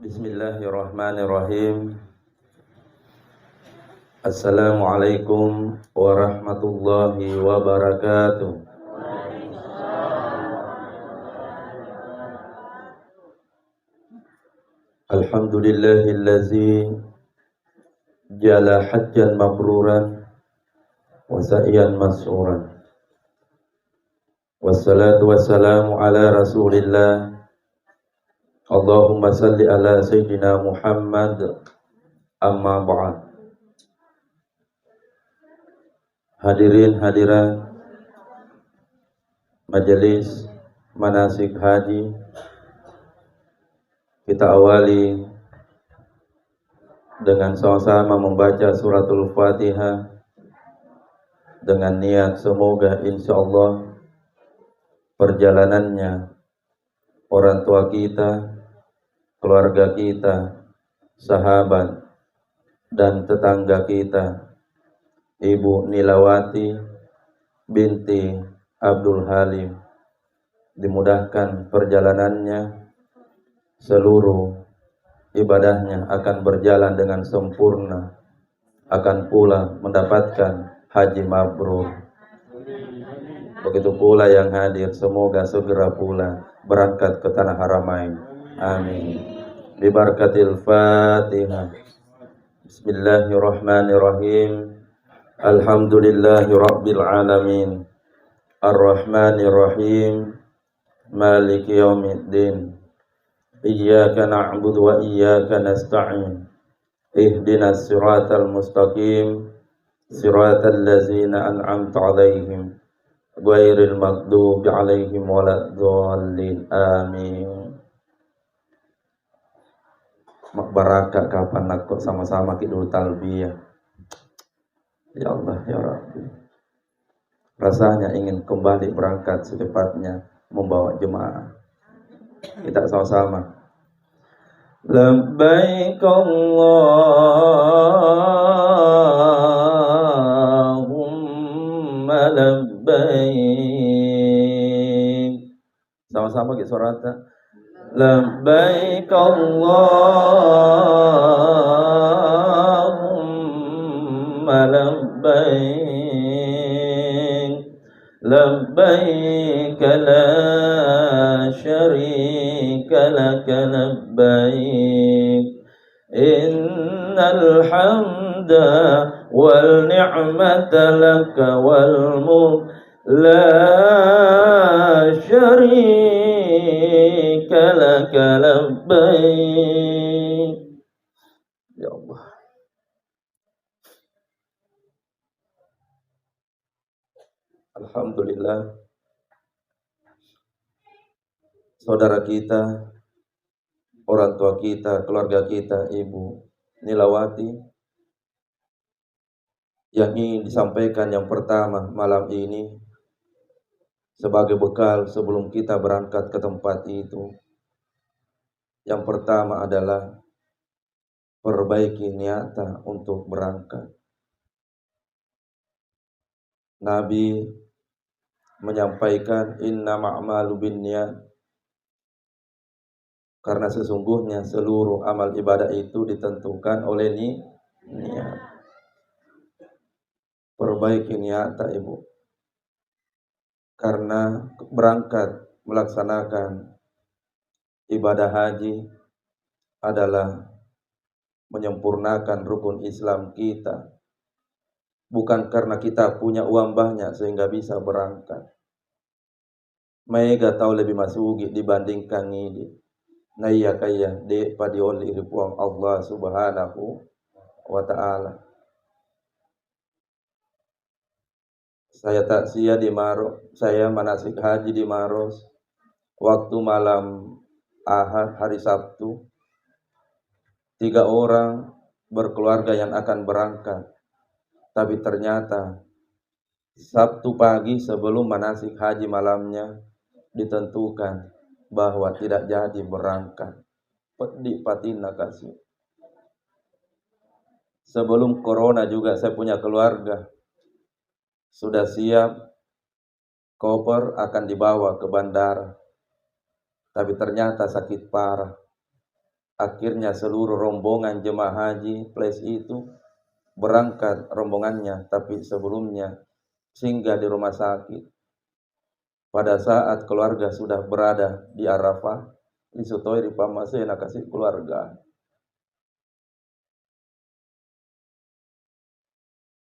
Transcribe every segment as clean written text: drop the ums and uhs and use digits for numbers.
Bismillahirrahmanirrahim. Assalamualaikum warahmatullahi wabarakatuh. Alhamdulillahillazi jala hajjan mabruran wa sa'yan mas'uran. Wassalatu wassalamu ala rasulillah. Allahumma salli ala Sayyidina Muhammad. Amma ba'd. Hadirin hadirat majelis manasik haji, kita awali dengan sama-sama membaca suratul Fatihah dengan niat semoga insyaallah perjalanannya orang tua kita, keluarga kita, sahabat, dan tetangga kita, Ibu Nilawati binti Abdul Halim, dimudahkan perjalanannya, seluruh ibadahnya akan berjalan dengan sempurna, akan pula mendapatkan haji mabrur. Begitu pula yang hadir, semoga segera pula berangkat ke tanah Haramain. Amin. Bibarakatil Fatihah. Bismillahirrahmanirrahim. Alhamdulillahi rabbil alamin. Ar-Rahmanirrahim. Maliki yaumiddin. Iyyaka na'budu wa iyyaka nasta'in. Ihdinas siratal mustaqim. Siratal ladzina an'amta 'alaihim ghairil maghdubi 'alaihim waladdallin. Amin. Mak barakah kapan nak kok sama-sama kidul talbiyah. Ya Allah ya Rabbi. Rasanya ingin kembali berangkat secepatnya membawa jemaah. Kita sama-sama. Labbaik Allahumma labbaik. Sama-sama kita suratnya. Labbaik Allahumma labbaik. Labbaik la syarika laka labbaik. Innal hamda wal ni'mata laka wal mulk la syarika laka labbaik. Ya Allah. Alhamdulillah, saudara kita, orang tua kita, keluarga kita, Ibu Nilawati, yang ingin disampaikan yang pertama malam ini sebagai bekal sebelum kita berangkat ke tempat itu. Yang pertama adalah perbaiki niatan untuk berangkat. Nabi menyampaikan innamal a'malu binniyat, karena sesungguhnya seluruh amal ibadah itu ditentukan oleh niat. Perbaiki niat Ibu, karena berangkat melaksanakan ibadah haji adalah menyempurnakan rukun Islam kita. Bukan karena kita punya uang banyak sehingga bisa berangkat. Mega tahu lebih masugi dibandingkan ini. na iya kaya de padioli ripuang Allah Subhanahu wa ta'ala. Saya takziah di Maros, saya manasik haji di Maros waktu malam Ahad hari Sabtu. 3 orang berkeluarga yang akan berangkat, tapi ternyata Sabtu pagi sebelum manasik haji malamnya ditentukan bahwa tidak jadi berangkat. Pedih patina kasih. Sebelum corona juga saya punya keluarga sudah siap, koper akan dibawa ke bandara, tapi ternyata sakit parah. Akhirnya seluruh rombongan jemaah haji plus itu berangkat rombongannya, tapi sebelumnya singgah di rumah sakit. Pada saat keluarga sudah berada di Arafah, disutoi di pamasena kasih keluarga.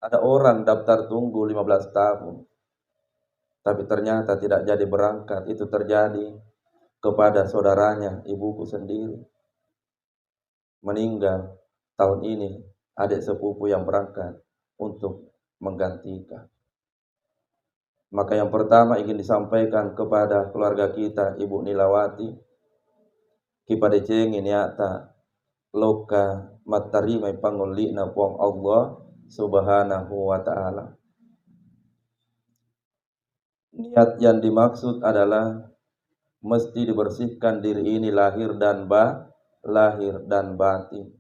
Ada orang daftar tunggu 15 tahun, tapi ternyata tidak jadi berangkat. Itu terjadi kepada saudaranya, ibuku sendiri. Meninggal tahun ini adik sepupu yang berangkat untuk menggantikan. Maka yang pertama ingin disampaikan kepada keluarga kita, Ibu Nilawati, kipada cengi niata loka matarima pangulina puang Allah Subhanahu wa ta'ala. Niat yang dimaksud adalah mesti dibersihkan diri ini lahir dan batin.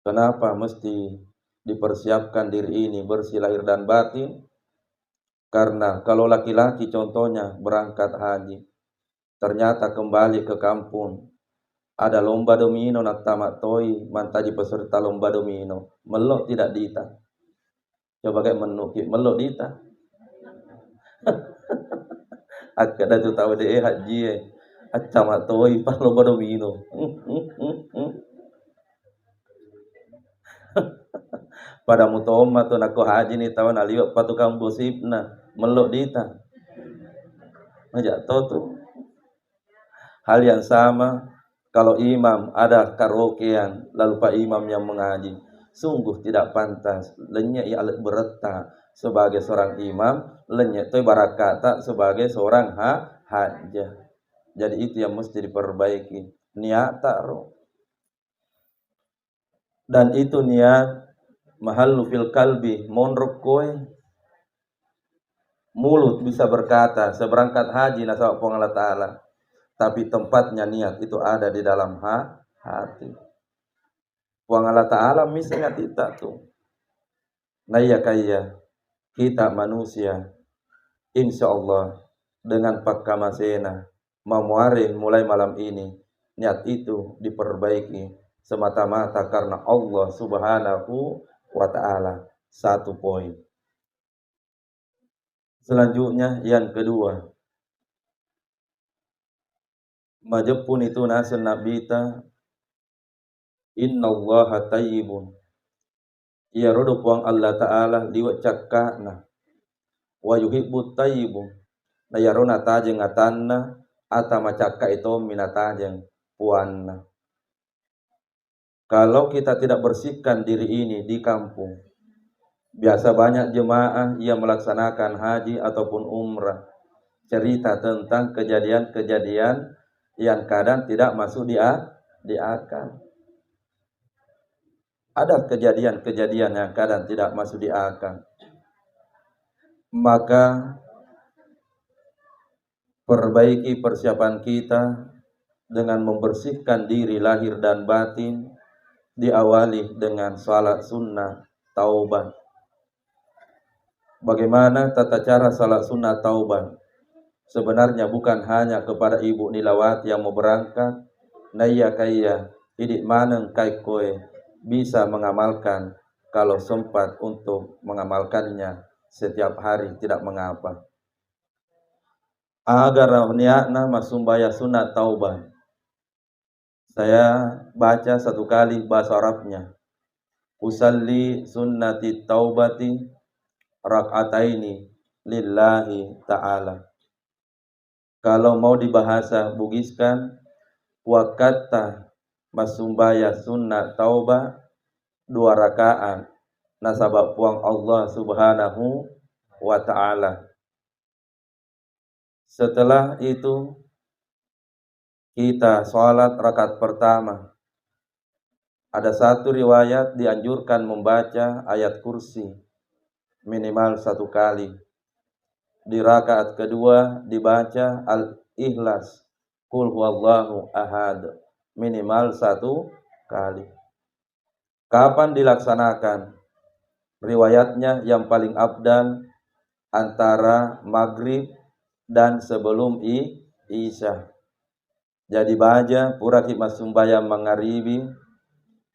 Kenapa mesti dipersiapkan diri ini bersih lahir dan batin? Karena kalau laki-laki contohnya berangkat haji, ternyata kembali ke kampung, ada lomba domino nak tamat toi, mantaji peserta lomba domino, melok tidak dita. Coba kayak menukik, melok dita. Agak dah tu tahu deh haji tamat toi pas lomba domino. Pada mutoma tu nak haji ni tahun aliwak patukang bosipna, melok dita. Ngajak tu. Hal yang sama kalau imam ada karaokean lalu pak imam yang mengaji, sungguh tidak pantas. Lenyek ya alat bereta sebagai seorang imam, lenyek tu barakata sebagai seorang hajah. Jadi itu yang mesti diperbaiki. Niat taruh. Dan itu niat mahallu fil kalbi, monrok koe. Mulut bisa berkata seberangkat haji nasab Allah Ta'ala, tapi tempatnya niat itu ada di dalam hati. Puang Allah Ta'ala misalnya kita tuh. Nah iya kaya kita manusia, insya Allah dengan pakkamasena memuari mulai malam ini, niat itu diperbaiki semata-mata karena Allah Subhanahu wa Ta'ala. 1 poin. Selanjutnya yang kedua, majapun itu nasan nabita innallaha tayyibun. Ia rodo puang Allah Ta'ala liwat cakkana wa yuhibbut tayyibun. Na yarona tajeng atanna ata macakka itu minatajeng puanna. Kalau kita tidak bersihkan diri ini di kampung, biasa banyak jemaah yang melaksanakan haji ataupun umrah cerita tentang kejadian-kejadian yang kadang tidak masuk di akal. Ada kejadian-kejadian yang kadang tidak masuk di akal. Maka perbaiki persiapan kita dengan membersihkan diri lahir dan batin, diawali dengan salat sunnah taubat. Bagaimana tata cara salat sunnah taubat? Sebenarnya bukan hanya kepada Ibu Nilawati yang mau berangkat, naya kaya idik maneng kai koe bisa mengamalkan kalau sempat untuk mengamalkannya setiap hari tidak mengapa. Agar niatna masumbaya sunat taubat. Saya baca 1 kali bahasa Arabnya. Usalli sunnati taubati rak'ataini lillahi ta'ala. Kalau mau dibahasa Bugiskan, Wakata masumbaya sunnah taubah 2 rakaat nasabak puang Allah Subhanahu wa ta'ala. Setelah itu kita sholat rakaat pertama. Ada satu riwayat dianjurkan membaca ayat kursi minimal 1 kali. Di rakaat kedua dibaca al-ikhlas, qul huwallahu ahad, minimal 1 kali. Kapan dilaksanakan? Riwayatnya yang paling afdal antara maghrib dan sebelum isya. Jadi baca pura khidmat sembahyang maghribi,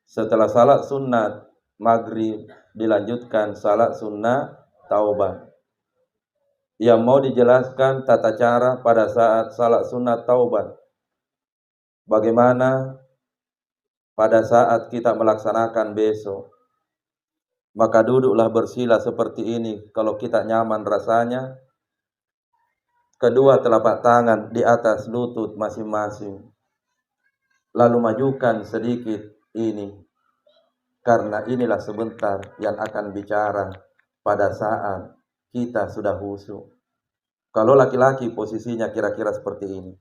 setelah salat sunat maghrib dilanjutkan salat sunnah taubah. Yang mau dijelaskan tata cara pada saat salat sunat taubah. Bagaimana pada saat kita melaksanakan besok? Maka duduklah bersila seperti ini kalau kita nyaman rasanya. Kedua telapak tangan di atas lutut masing-masing. Lalu majukan sedikit ini. Karena inilah sebentar yang akan bicara pada saat kita sudah khusyuk. Kalau laki-laki posisinya kira-kira seperti ini.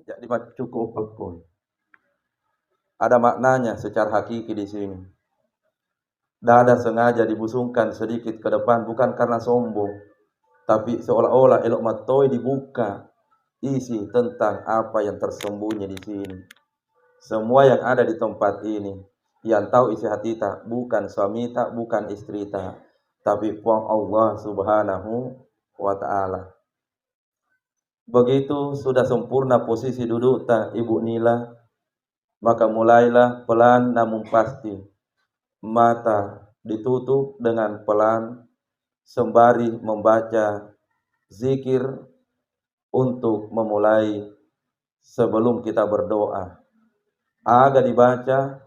Jadi cukup pekul. Ada maknanya secara hakiki di sini. Dada sengaja dibusungkan sedikit ke depan bukan karena sombong, tapi seolah-olah elok matoi dibuka isi tentang apa yang tersembunyi di sini. Semua yang ada di tempat ini, yang tahu isi hati tak bukan suami tak, bukan istri tak, tapi puang Allah Subhanahu wa ta'ala. Begitu sudah sempurna posisi duduk tak Ibu Nila, maka mulailah pelan namun pasti. Mata ditutup dengan pelan sembari membaca zikir untuk memulai sebelum kita berdoa. Agak dibaca,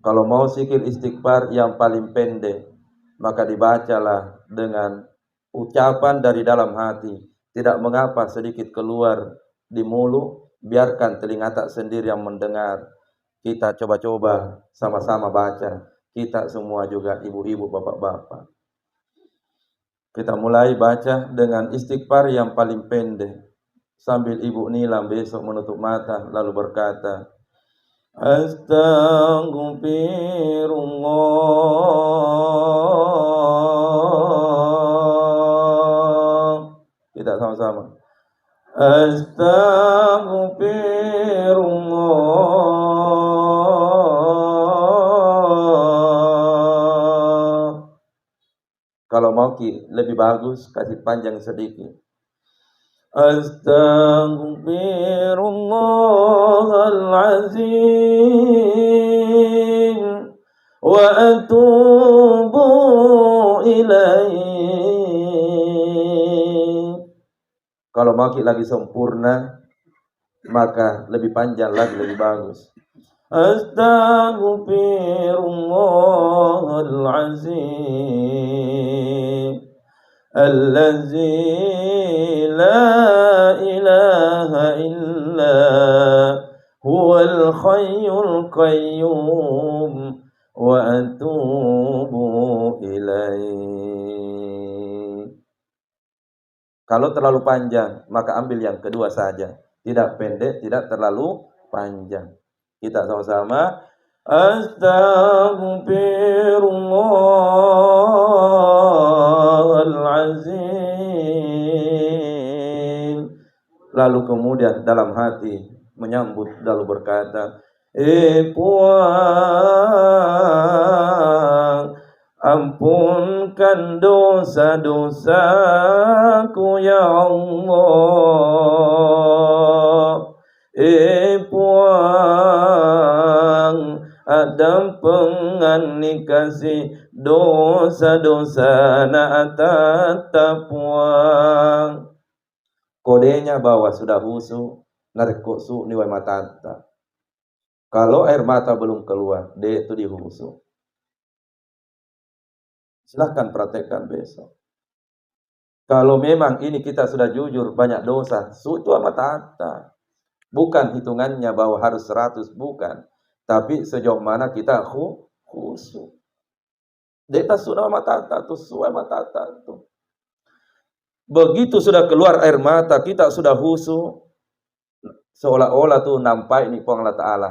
kalau mau zikir istighfar yang paling pendek, maka dibacalah dengan ucapan dari dalam hati. Tidak mengapa sedikit keluar di mulut, biarkan telinga tak sendiri yang mendengar. Kita coba-coba sama-sama baca. Kita semua juga ibu-ibu, bapak-bapak. Kita mulai baca dengan istighfar yang paling pendek. Sambil Ibu Nilam besok menutup mata lalu berkata, Astaghfirullah. Kita sama-sama. Astaghfirullah. Kalau mau lebih bagus kasih panjang sedikit. Astaghfirullahalazim wa atubu ilaih. Kalau mau lagi sempurna, maka lebih panjang lagi, lebih bagus. Astaghfirullahalazim allazi la ilaha illa huwal hayyul qayyum wa atubu ilaih. Kalau terlalu panjang, maka ambil yang kedua saja. Tidak pendek, tidak terlalu panjang. Kita sama-sama. Astaghfirullahalazim. Lalu kemudian dalam hati menyambut lalu berkata, Puang, ampunkan dosa-dosaku ya Allah. Puang, adam pengani kasih dosa-dosa na atata puang. Kodenya bahwa sudah husu narkosu niwai matata. Kalau air mata belum keluar, dia itu dihusu. Silahkan praktekkan besok. Kalau memang ini kita sudah jujur banyak dosa, itu amat tata. Bukan hitungannya bahwa harus 100, bukan. Tapi sejauh mana kita khusyuk. Deta sudah matata tuh, suai matata tuh. Begitu sudah keluar air mata, kita sudah khusyuk. Seolah-olah tuh nampak ni pong Allah Ta'ala.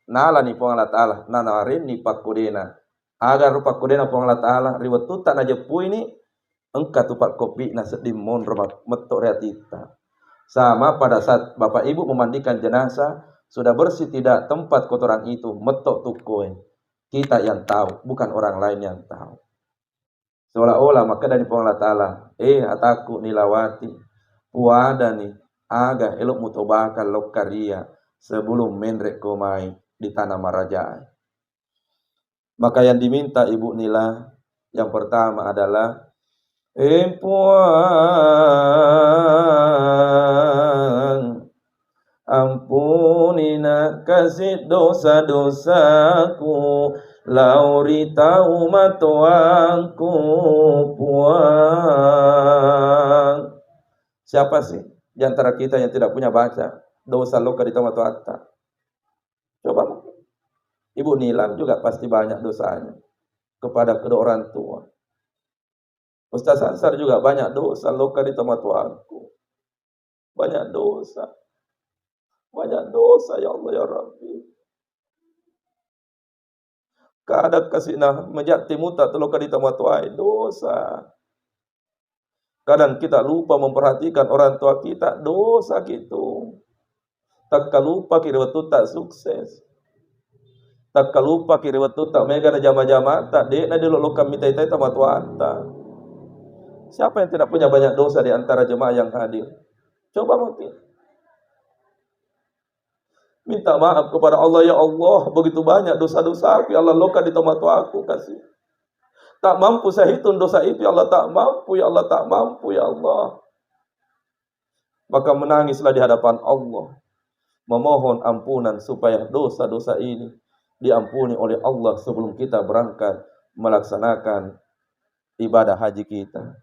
Nala ni pong Allah Ta'ala. Nanarin ni pakudena. Agar pakudena pong Allah Ta'ala. Riwat tuta na jepu ini. Engka tupak kopi na sedimon remak metok reatita. Sama pada saat bapak ibu memandikan jenazah, sudah bersih tidak tempat kotoran itu, metok tukoi. Kita yang tahu, bukan orang lain yang tahu. Seolah-olah maka dari Allah Ta'ala, ataku nilawati, puada nih, aga elok mutobakan lokaria, sebelum menrek komai di tanah marajai. Maka yang diminta ibu Nila, yang pertama adalah, Puan, ampuni nak kasih dosa-dosaku, lauri tahu matuangku, Puan. Siapa sih di antara kita yang tidak punya baca dosa loka di tahu matuata? Coba, Ibu Nilam juga pasti banyak dosanya kepada kedua orang tua. Ustaz Ansar juga banyak dosa loka di tahu matuaku. Banyak dosa. Banyak dosa ya Allah ya Rabbi. Kadang kasih nah menjati muta teloka di tamatuai dosa. Kadang kita lupa memperhatikan orang tua kita, dosa gitu. Tak lupa kira waktu tak sukses. Tak lupa kira waktu tak mega na jama-jama tak dek na dilo lokam mitai-tai tamatuata. Siapa yang tidak punya banyak dosa di antara jemaah yang hadir? Coba mungkin minta maaf kepada Allah, ya Allah, begitu banyak dosa-dosa aku, ya Allah, loka di tomatu aku kasih. Tak mampu saya hitung dosa itu, ya Allah, tak mampu, ya Allah, tak mampu, ya Allah. Maka menangislah di hadapan Allah, memohon ampunan supaya dosa-dosa ini diampuni oleh Allah sebelum kita berangkat melaksanakan ibadah haji kita.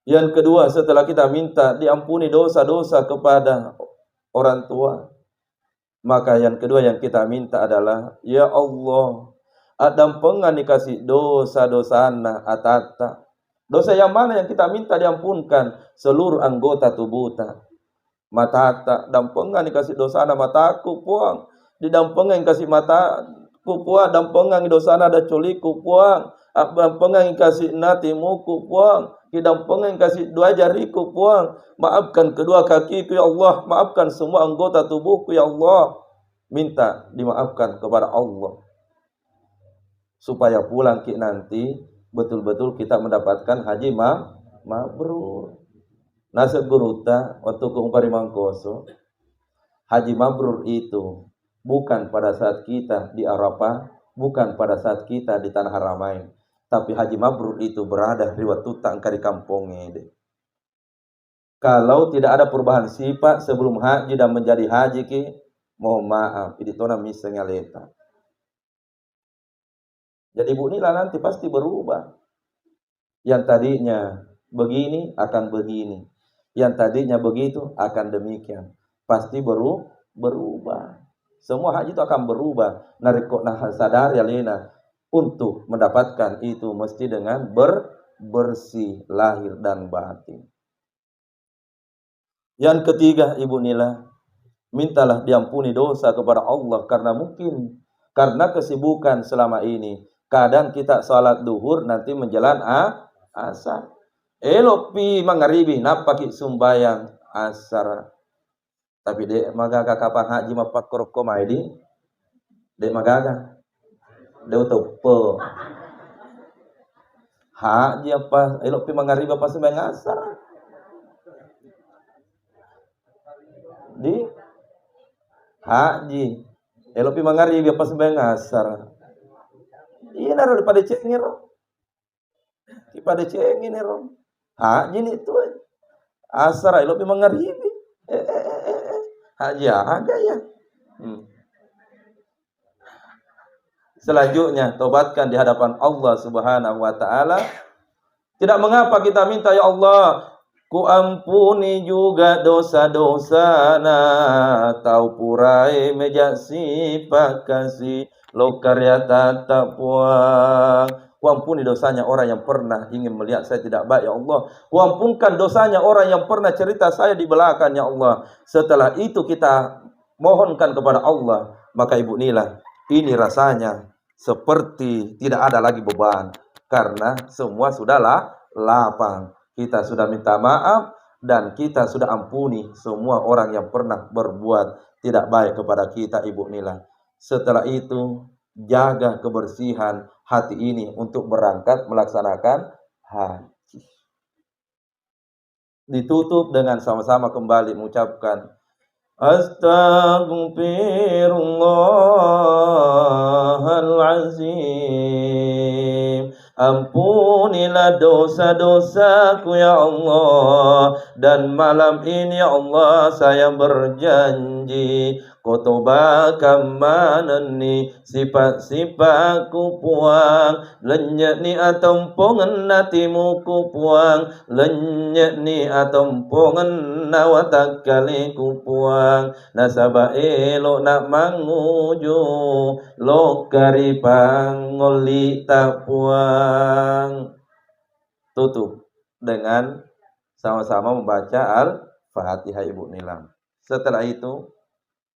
Yang kedua, setelah kita minta diampuni dosa-dosa kepada orang tua, maka yang kedua yang kita minta adalah, ya Allah, adam pengan dikasih dosa-dosa anak atata. Dosa yang mana yang kita minta diampunkan? Seluruh anggota tubuh ta. Matata, dampengan dikasih dosa anak mataku puang. Di dampengan kasih mataku puang, dampengan dosa anak ada culiku puang. Dampengan kasih natimuku puang. Kidang pengen kasih dua jariku puang. Maafkan kedua kakiku ya Allah. Maafkan semua anggota tubuhku ya Allah. Minta dimaafkan kepada Allah. Supaya pulang ki nanti betul-betul kita mendapatkan haji mabrur. Nasib guruta waktu ke umpari mangkoso. Haji mabrur itu bukan pada saat kita di Arafah, bukan pada saat kita di tanah Haramain. Tapi haji mabrur itu berada di waktu tangka di kampungnya. Kalau tidak ada perubahan sifat sebelum haji dan menjadi haji ki, mohon maaf, ini tona misalnya leta. Jadi Bu Nila nanti pasti berubah. Yang tadinya begini akan begini. Yang tadinya begitu akan demikian. Pasti berubah. Semua haji itu akan berubah. Narikok nah sadar ya lena. Untuk mendapatkan itu mesti dengan bersih lahir dan batin. Yang ketiga Ibu Nila, mintalah diampuni dosa kepada Allah karena kesibukan selama ini. Kadang kita salat duhur nanti menjelang asar. Elok pi mangaribi napaki sumbayang asar. Tapi dek magaga kapan haji mapakor komai di? Dek magaga. Deu topo. Haji apa? Elok pi mangaribi apa sembahyang asar? Di haji. Elok pi mangaribi apa sembahyang asar? Iya naro pada cengir. Pada cengir naro. Haji ni tu. Asar elok pi mangaribi. Haji ada ya. Selanjutnya tobatkan di hadapan Allah Subhanahu wa taala. Tidak mengapa kita minta ya Allah, ku ampuni juga dosa-dosana, tau purai meja sifat kasih, lo karya tatap puang. Ku ampuni dosanya orang yang pernah ingin melihat saya tidak baik, ya Allah. Ku ampunkan dosanya orang yang pernah cerita saya di belakang, ya Allah. Setelah itu kita mohonkan kepada Allah. Maka Ibu Nila, ini rasanya seperti tidak ada lagi beban. Karena semua sudahlah lapang. Kita sudah minta maaf dan kita sudah ampuni semua orang yang pernah berbuat tidak baik kepada kita, Ibu Nila. Setelah itu, jaga kebersihan hati ini untuk berangkat melaksanakan haji. Ditutup dengan sama-sama kembali mengucapkan Astaghfirullahalazim. Ampunilah dosa-dosaku ya Allah. Dan malam ini ya Allah saya berjanji Kotoba kamanani sifat-sifatku puang lenyek ni atompongan natimu ku puang lenyek ni atompongan nawatakali ku puang nasaba elo nak manguju lo karipang ngoli tak puang. Tutup dengan sama-sama membaca Al-Fatihah Ibu Nilam. Setelah itu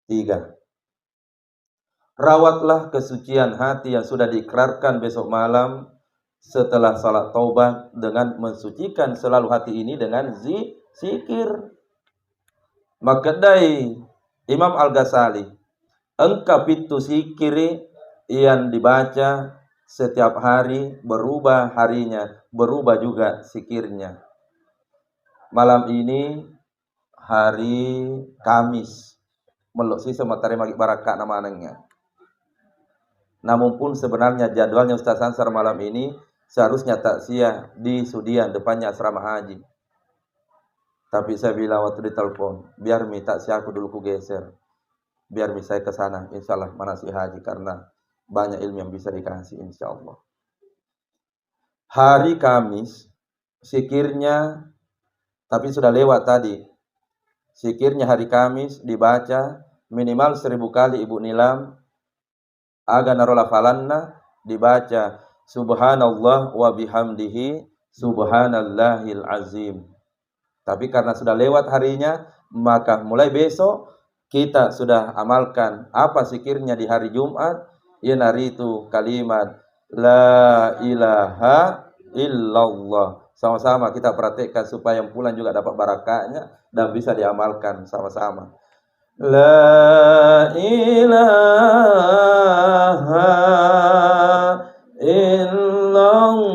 3. Rawatlah kesucian hati yang sudah diikrarkan besok malam setelah salat taubat dengan mensucikan selalu hati ini dengan zikir. Makadai Imam Al-Ghazali, engkau itu zikir yang dibaca setiap hari berubah harinya, berubah juga zikirnya. Malam ini hari Kamis. Meloksi sama tari magi baraka nama anaknya. Namun pun sebenarnya jadwalnya Ustaz Ansar malam ini seharusnya takziah di Sudian depannya asrama haji. Tapi saya bilang waktu ditelepon, biar takziah aku dulu ku geser. Biar saya ke sana insyaallah manasik haji karena banyak ilmu yang bisa dikasih insyaallah. Hari Kamis zikirnya tapi sudah lewat tadi. Zikirnya hari Kamis dibaca minimal 1000 kali Ibu Nilam. Aga narola falanna dibaca subhanallah wa bihamdihi subhanallahil azim. Tapi karena sudah lewat harinya, maka mulai besok kita sudah amalkan apa zikirnya di hari Jumat. Ya hari itu kalimat la ilaha illallah. Sama-sama kita praktekkan supaya yang pulang juga dapat barakahnya dan bisa diamalkan sama-sama. La ilaha illallah.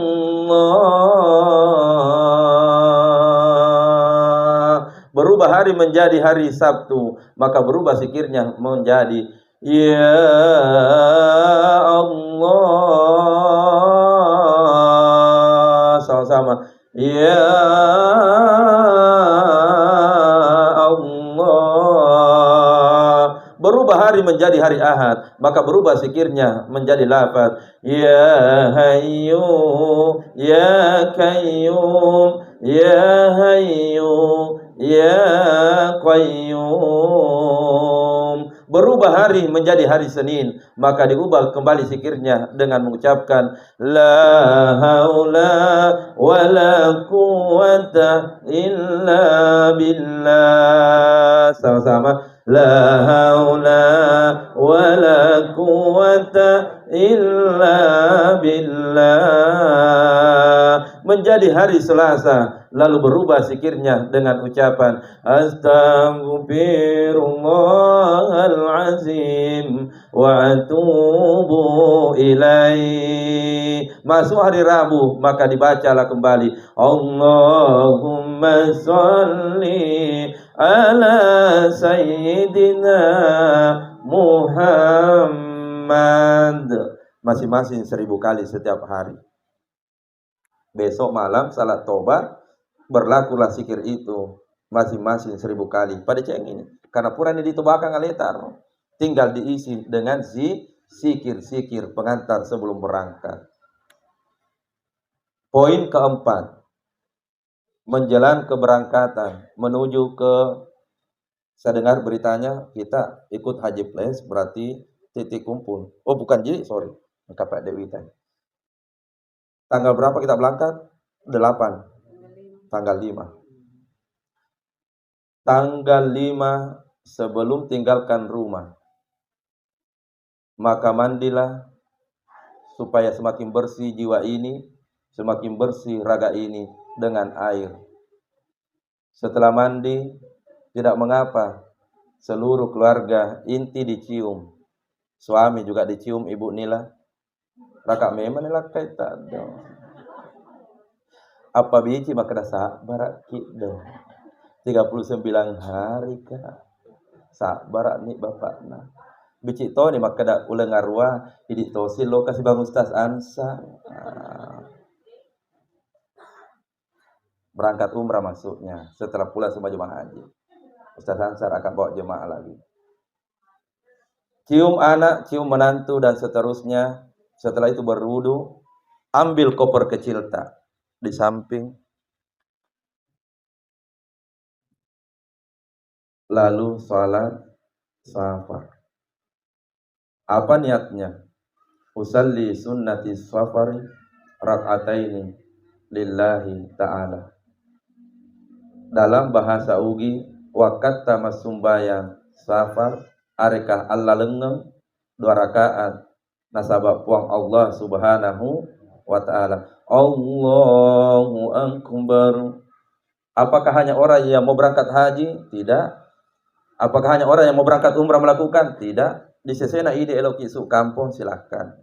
Berubah hari menjadi hari Sabtu, maka berubah zikirnya menjadi ya Allah. Sama-sama ya Allah. Berubah hari menjadi hari Ahad, maka berubah zikirnya menjadi lafaz ya hayyu ya qayyum ya hayyu ya qayyum. Berubah hari menjadi hari Senin, maka diubah kembali zikirnya dengan mengucapkan la haula wala quwwata illa billah. Sama-sama la haula wala quwwata illa billah. Menjadi hari Selasa, lalu berubah zikirnya dengan ucapan astaghfirullahalazim wa atubu ilaihi. Masuk hari Rabu, maka dibacalah kembali Allahumma sholli ala sayyidina Muhammad. Masing-masing 1000 kali setiap hari. Besok malam salat tobat berlakulah zikir itu masing-masing 1000 kali pada ceng ini. Karena pura ini ditubahkan ngaletar. Tinggal diisi dengan zikir-zikir pengantar sebelum berangkat. Poin keempat. menjelang keberangkatan menuju ke, saya dengar beritanya kita ikut Haji Place berarti titik kumpul. Oh bukan, jadi sorry, Pak Dewi tadi. Tanggal berapa kita berangkat? 8. Tanggal 5. Tanggal 5 sebelum tinggalkan rumah, maka mandilah supaya semakin bersih jiwa ini, semakin bersih raga ini dengan air. Setelah mandi, tidak mengapa, seluruh keluarga inti dicium, suami juga dicium Ibu Nila. Raka memang nila kaita dong. Apa biji maka dasa barak do. 39 hari kak. Sabar ni bapak na. Bici to ni maka dak ulang arwah idi to silo kasih bang Ustaz Ansa. Berangkat umrah masuknya setelah pulang semua jemaah haji. Ustaz Ansar akan bawa jemaah lagi. Cium anak, cium menantu dan seterusnya. Setelah itu berwudu, ambil koper kecil tak di samping. Lalu salat safar. Apa niatnya? Usalli sunnati safari rak'ataini lillahi ta'ala. Dalam bahasa ugi, wakatta masumbayang safar arekah Allah lengeng 2 rakaat nasabah puang Allah subhanahu wa ta'ala. Allahu akbar. Apakah hanya orang yang mau berangkat haji? Tidak. Apakah hanya orang yang mau berangkat umrah melakukan? Tidak. Di sesena ide elok isu kampung silahkan.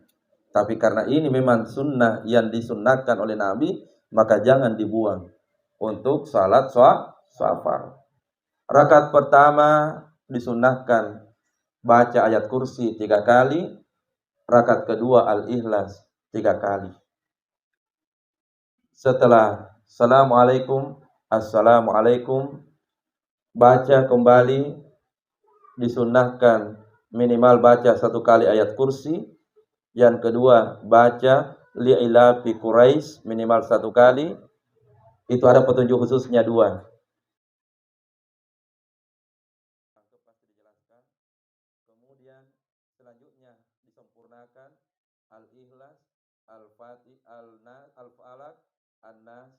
Tapi karena ini memang sunnah yang disunnahkan oleh Nabi, maka jangan dibuang untuk salat safar. Rakaat pertama disunnahkan baca ayat kursi 3 kali. Rakaat kedua Al-Ikhlas 3 kali. Setelah Assalamualaikum, baca kembali, disunnahkan minimal baca 1 kali ayat kursi. Yang kedua baca li'ilafi Quraisy minimal 1 kali. Itu ada petunjuk khususnya 2. Kemudian selanjutnya disempurnakan Al-Ikhlas, Al-Fatih, Al-Falaq, An-Nas,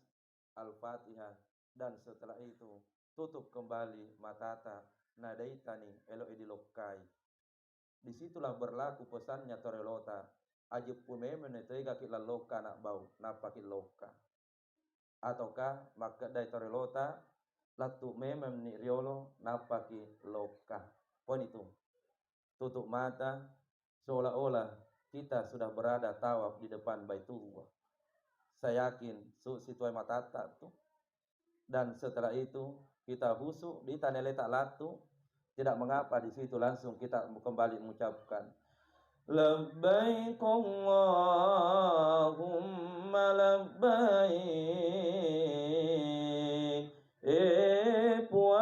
Al-Fatihah. Dan setelah itu tutup kembali matata nadaitani elo edilokai. Disitulah berlaku pesannya Torelota. Ajib umeme netega kila loka nak bau napa kiloka. Ataukah maka dai Torelota latu memem ni riolo napa ki loka. Poin itu. Tutup mata seolah-olah kita sudah berada tawaf di depan Baitullah. Saya yakin situai matata tuh. Dan setelah itu kita husuk di tanah letak latu. Tidak mengapa, di situ langsung kita kembali mengucapkan labbaik Allahumma labbaik. Puan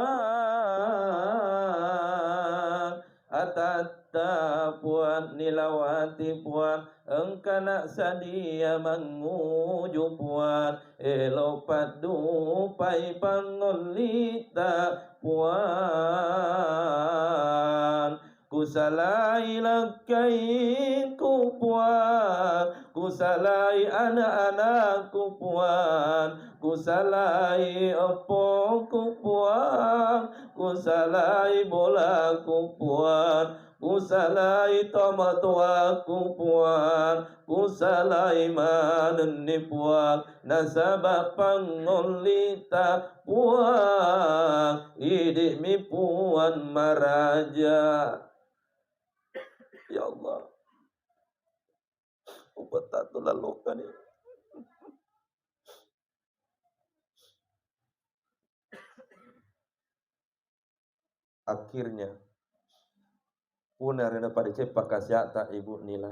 atatta puan nilawati puan engkana sadia menguju puan elopat dupai pangolita puan kusalai lakai puan kusalai anak-anakku puan kusalai opongku puan kusalai bolaku puan kusalai tomatuaku puan kusalai manenni puan nasabah pangolita puan idik mi puan maraja. Ya Allah, upatatul lalokan ini. Akhirnya punar rena pada cepak kasyata Ibu Nila.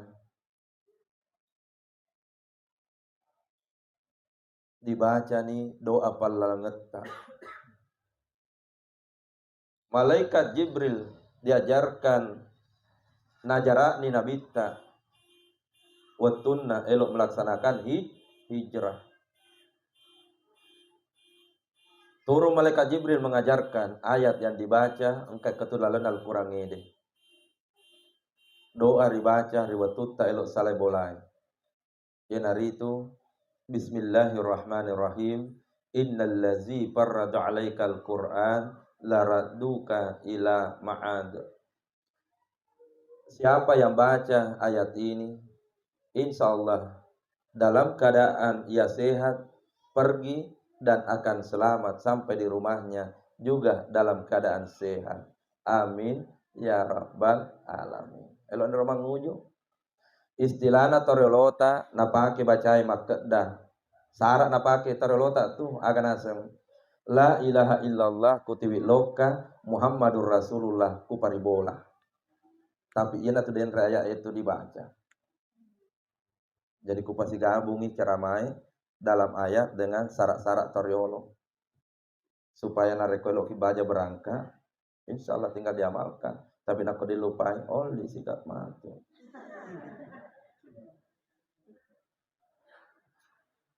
Dibaca nih doa palangeta. Malaikat Jibril diajarkan najara ni nabita watunna elok melaksanakan hijrah. Turun malaikat Jibril mengajarkan ayat yang dibaca engkai ketulalan Al-Qur'an ini. Doa dibaca riwatutta elok salai bolai. Yang hari itu Bismillahirrahmanirrahim. Innal ladzi farrada 'alaikal Qur'an laradduka ila ma'ad. Siapa yang baca ayat ini, insyaallah dalam keadaan ia sehat pergi dan akan selamat sampai di rumahnya juga dalam keadaan sehat. Amin ya rabbal alamin. Elok ni romang nguju. Istilahna torelota napake bacai makkedah. Syarat napake torelota tu akan asem. La ilaha illallah kutiwi loka Muhammadur Rasulullah ku paribola. Tapi ia tu den raya itu dibaca. Jadi ku pasti gabungi ceramai dalam ayat dengan syarat-syarat toriolo. Supaya narekolok baca berangkat, insyaallah tinggal diamalkan. Tapi nak dilupai oli sikat mati.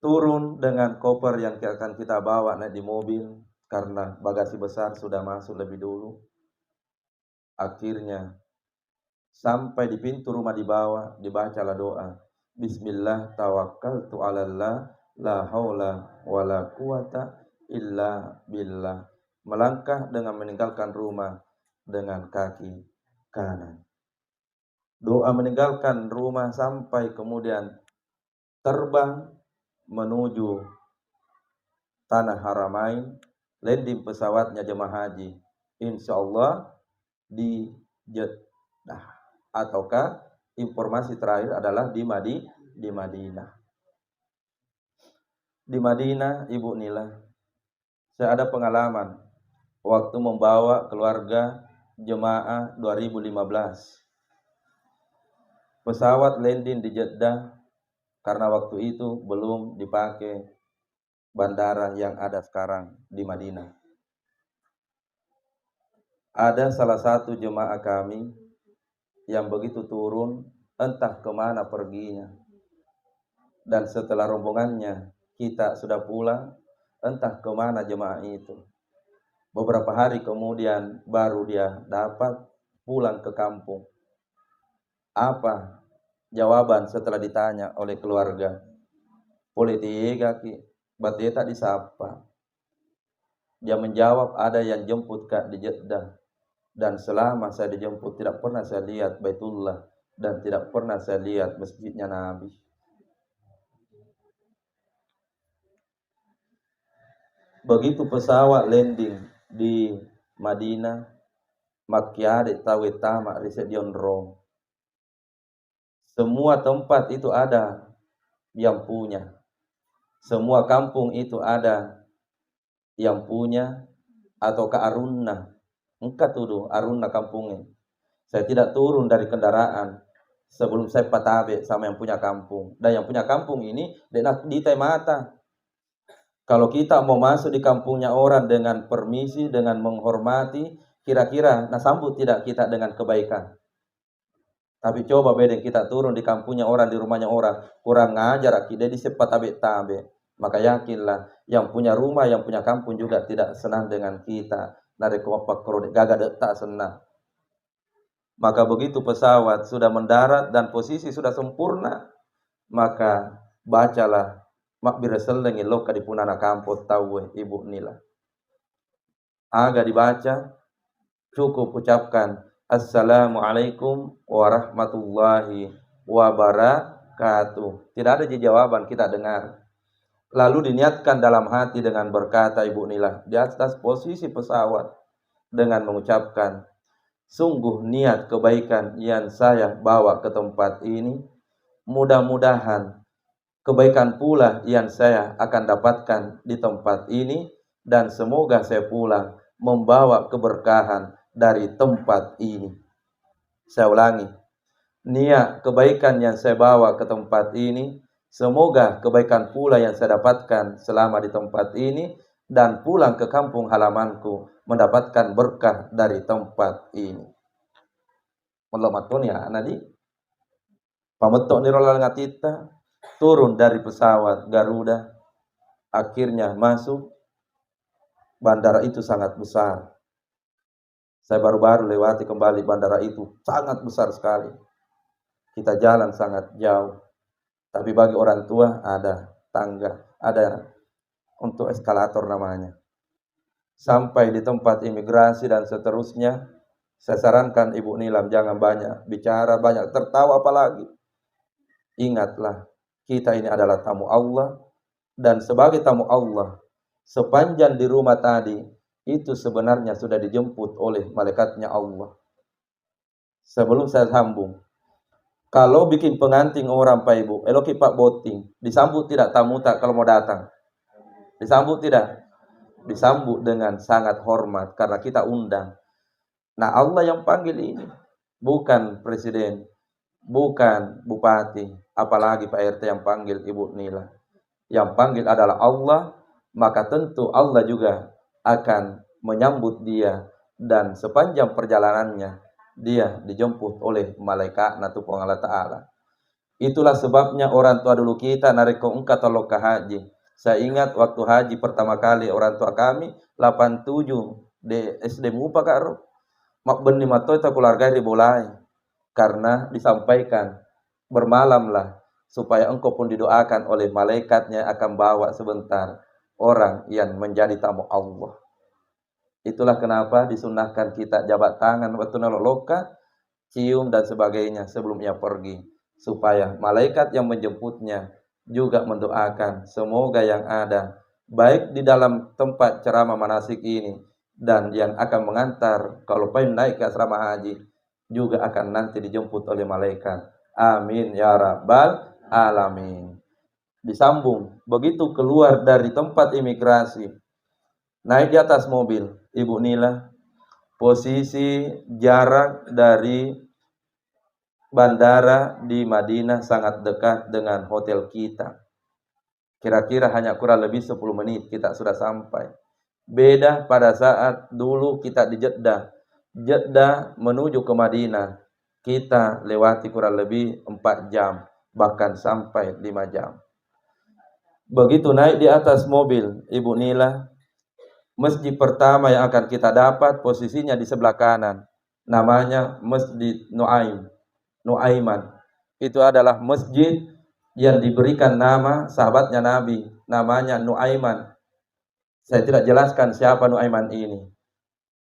Turun dengan koper yang akan kita bawa naik di mobil karena bagasi besar sudah masuk lebih dulu. Akhirnya sampai di pintu rumah di bawah dibacalah doa. Bismillah tawakkaltu 'alallah la haula wala quwata illa billah. Melangkah dengan meninggalkan rumah dengan kaki kanan. Doa meninggalkan rumah sampai kemudian terbang menuju tanah Haramain, landing pesawatnya jemaah haji, insyaallah di Jeddah, ataukah informasi terakhir adalah di Madinah. Di Madinah, Ibu Nila, saya ada pengalaman waktu membawa keluarga jemaah 2015. Pesawat landing di Jeddah karena waktu itu belum dipakai bandara yang ada sekarang di Madinah. Ada salah satu jemaah kami yang begitu turun entah kemana perginya. Dan setelah rombongannya kita sudah pulang, entah kemana jemaah itu. Beberapa hari kemudian baru dia dapat pulang ke kampung. Apa jawaban setelah ditanya oleh keluarga? Politika ki, bateta disapa. Dia menjawab ada yang jemput Kak di Jeddah. Dan selama saya dijemput tidak pernah saya lihat Baitullah dan tidak pernah saya lihat masjidnya Nabi. Begitu pesawat landing di Madinah, makyade tawetama risedion rom. Semua tempat itu ada yang punya. Semua kampung itu ada yang punya atau ke arunna. Engkau tuduh arunna kampungnya. Saya tidak turun dari kendaraan sebelum saya patabe sama yang punya kampung. Dan yang punya kampung ini di mata. Kalau kita mau masuk di kampungnya orang dengan permisi, dengan menghormati, kira-kira sambut tidak kita dengan kebaikan. Tapi coba bedeng kita turun di kampungnya orang, di rumahnya orang, kurang ngajar kita di sepatabe-tabe. Maka yakinlah yang punya rumah, yang punya kampung juga tidak senang dengan kita. Nare kopak krode gaga tak senang. Maka begitu pesawat sudah mendarat dan posisi sudah sempurna, maka bacalah makbir selengi loka di punana kampus tahu Ibu Nila. Agak dibaca, cukup ucapkan Assalamualaikum warahmatullahi wabarakatuh. Tidak ada jawaban kita dengar. Lalu diniatkan dalam hati dengan berkata Ibu Nila di atas posisi pesawat dengan mengucapkan, sungguh niat kebaikan yang saya bawa ke tempat ini, mudah-mudahan kebaikan pula yang saya akan dapatkan di tempat ini, dan semoga saya pulang membawa keberkahan dari tempat ini. Saya ulangi, niat kebaikan yang saya bawa ke tempat ini, semoga kebaikan pula yang saya dapatkan selama di tempat ini, dan pulang ke kampung halamanku mendapatkan berkah dari tempat ini. Melamatun ya nadi pametok ni rola ngatita turun dari pesawat Garuda, akhirnya masuk Bandara itu sangat besar. Saya baru-baru lewati kembali bandara itu, sangat besar sekali. Kita jalan sangat jauh. Tapi bagi orang tua ada tangga, ada untuk eskalator namanya. Sampai di tempat imigrasi dan seterusnya, saya sarankan Ibu Nilam jangan banyak bicara, banyak tertawa apalagi. Ingatlah, kita ini adalah tamu Allah, dan sebagai tamu Allah, sepanjang di rumah tadi, itu sebenarnya sudah dijemput oleh malaikatnya Allah. Sebelum saya sambung, kalau bikin pengantin orang Pak Ibu, eloki Pak Boting, disambut tidak tamu tak kalau mau datang? Disambut tidak? Disambut dengan sangat hormat, karena kita undang. Nah Allah yang panggil ini, bukan presiden, bukan bupati, apalagi Pak RT yang panggil Ibu Nila. Yang panggil adalah Allah, maka tentu Allah juga akan menyambut dia, dan sepanjang perjalanannya dia dijemput oleh malaikat Tuhan Allah Ta'ala. Itulah sebabnya orang tua dulu kita narik ke ungkat atau ke haji. Saya ingat waktu haji pertama kali orang tua kami 87 di SD Mupa karo mak benih matoi ta keluarga dibolai, karena disampaikan bermalamlah supaya engkau pun didoakan oleh malaikatnya akan bawa sebentar orang yang menjadi tamu Allah. Itulah kenapa disunahkan kita jabat tangan waktu noloka, cium dan sebagainya sebelum ia pergi, supaya malaikat yang menjemputnya juga mendoakan semoga yang ada baik di dalam tempat ceramah manasik ini dan yang akan mengantar kalau pengen naik ke asrama haji juga akan nanti dijemput oleh malaikat. Amin ya rabbal alamin. Disambung, begitu keluar dari tempat imigrasi, naik di atas mobil, Ibu Nila, posisi jarak dari bandara di Madinah sangat dekat dengan hotel kita. Kira-kira hanya kurang lebih 10 menit kita sudah sampai. Beda pada saat dulu kita di Jeddah. Jeddah menuju ke Madinah, kita lewati kurang lebih 4 jam, bahkan sampai 5 jam. Begitu naik di atas mobil, Ibu Nila, masjid pertama yang akan kita dapat posisinya di sebelah kanan. Namanya Masjid Nuaiman. Itu adalah masjid yang diberikan nama sahabatnya Nabi, namanya Nuaiman. Saya tidak jelaskan siapa Nuaiman ini.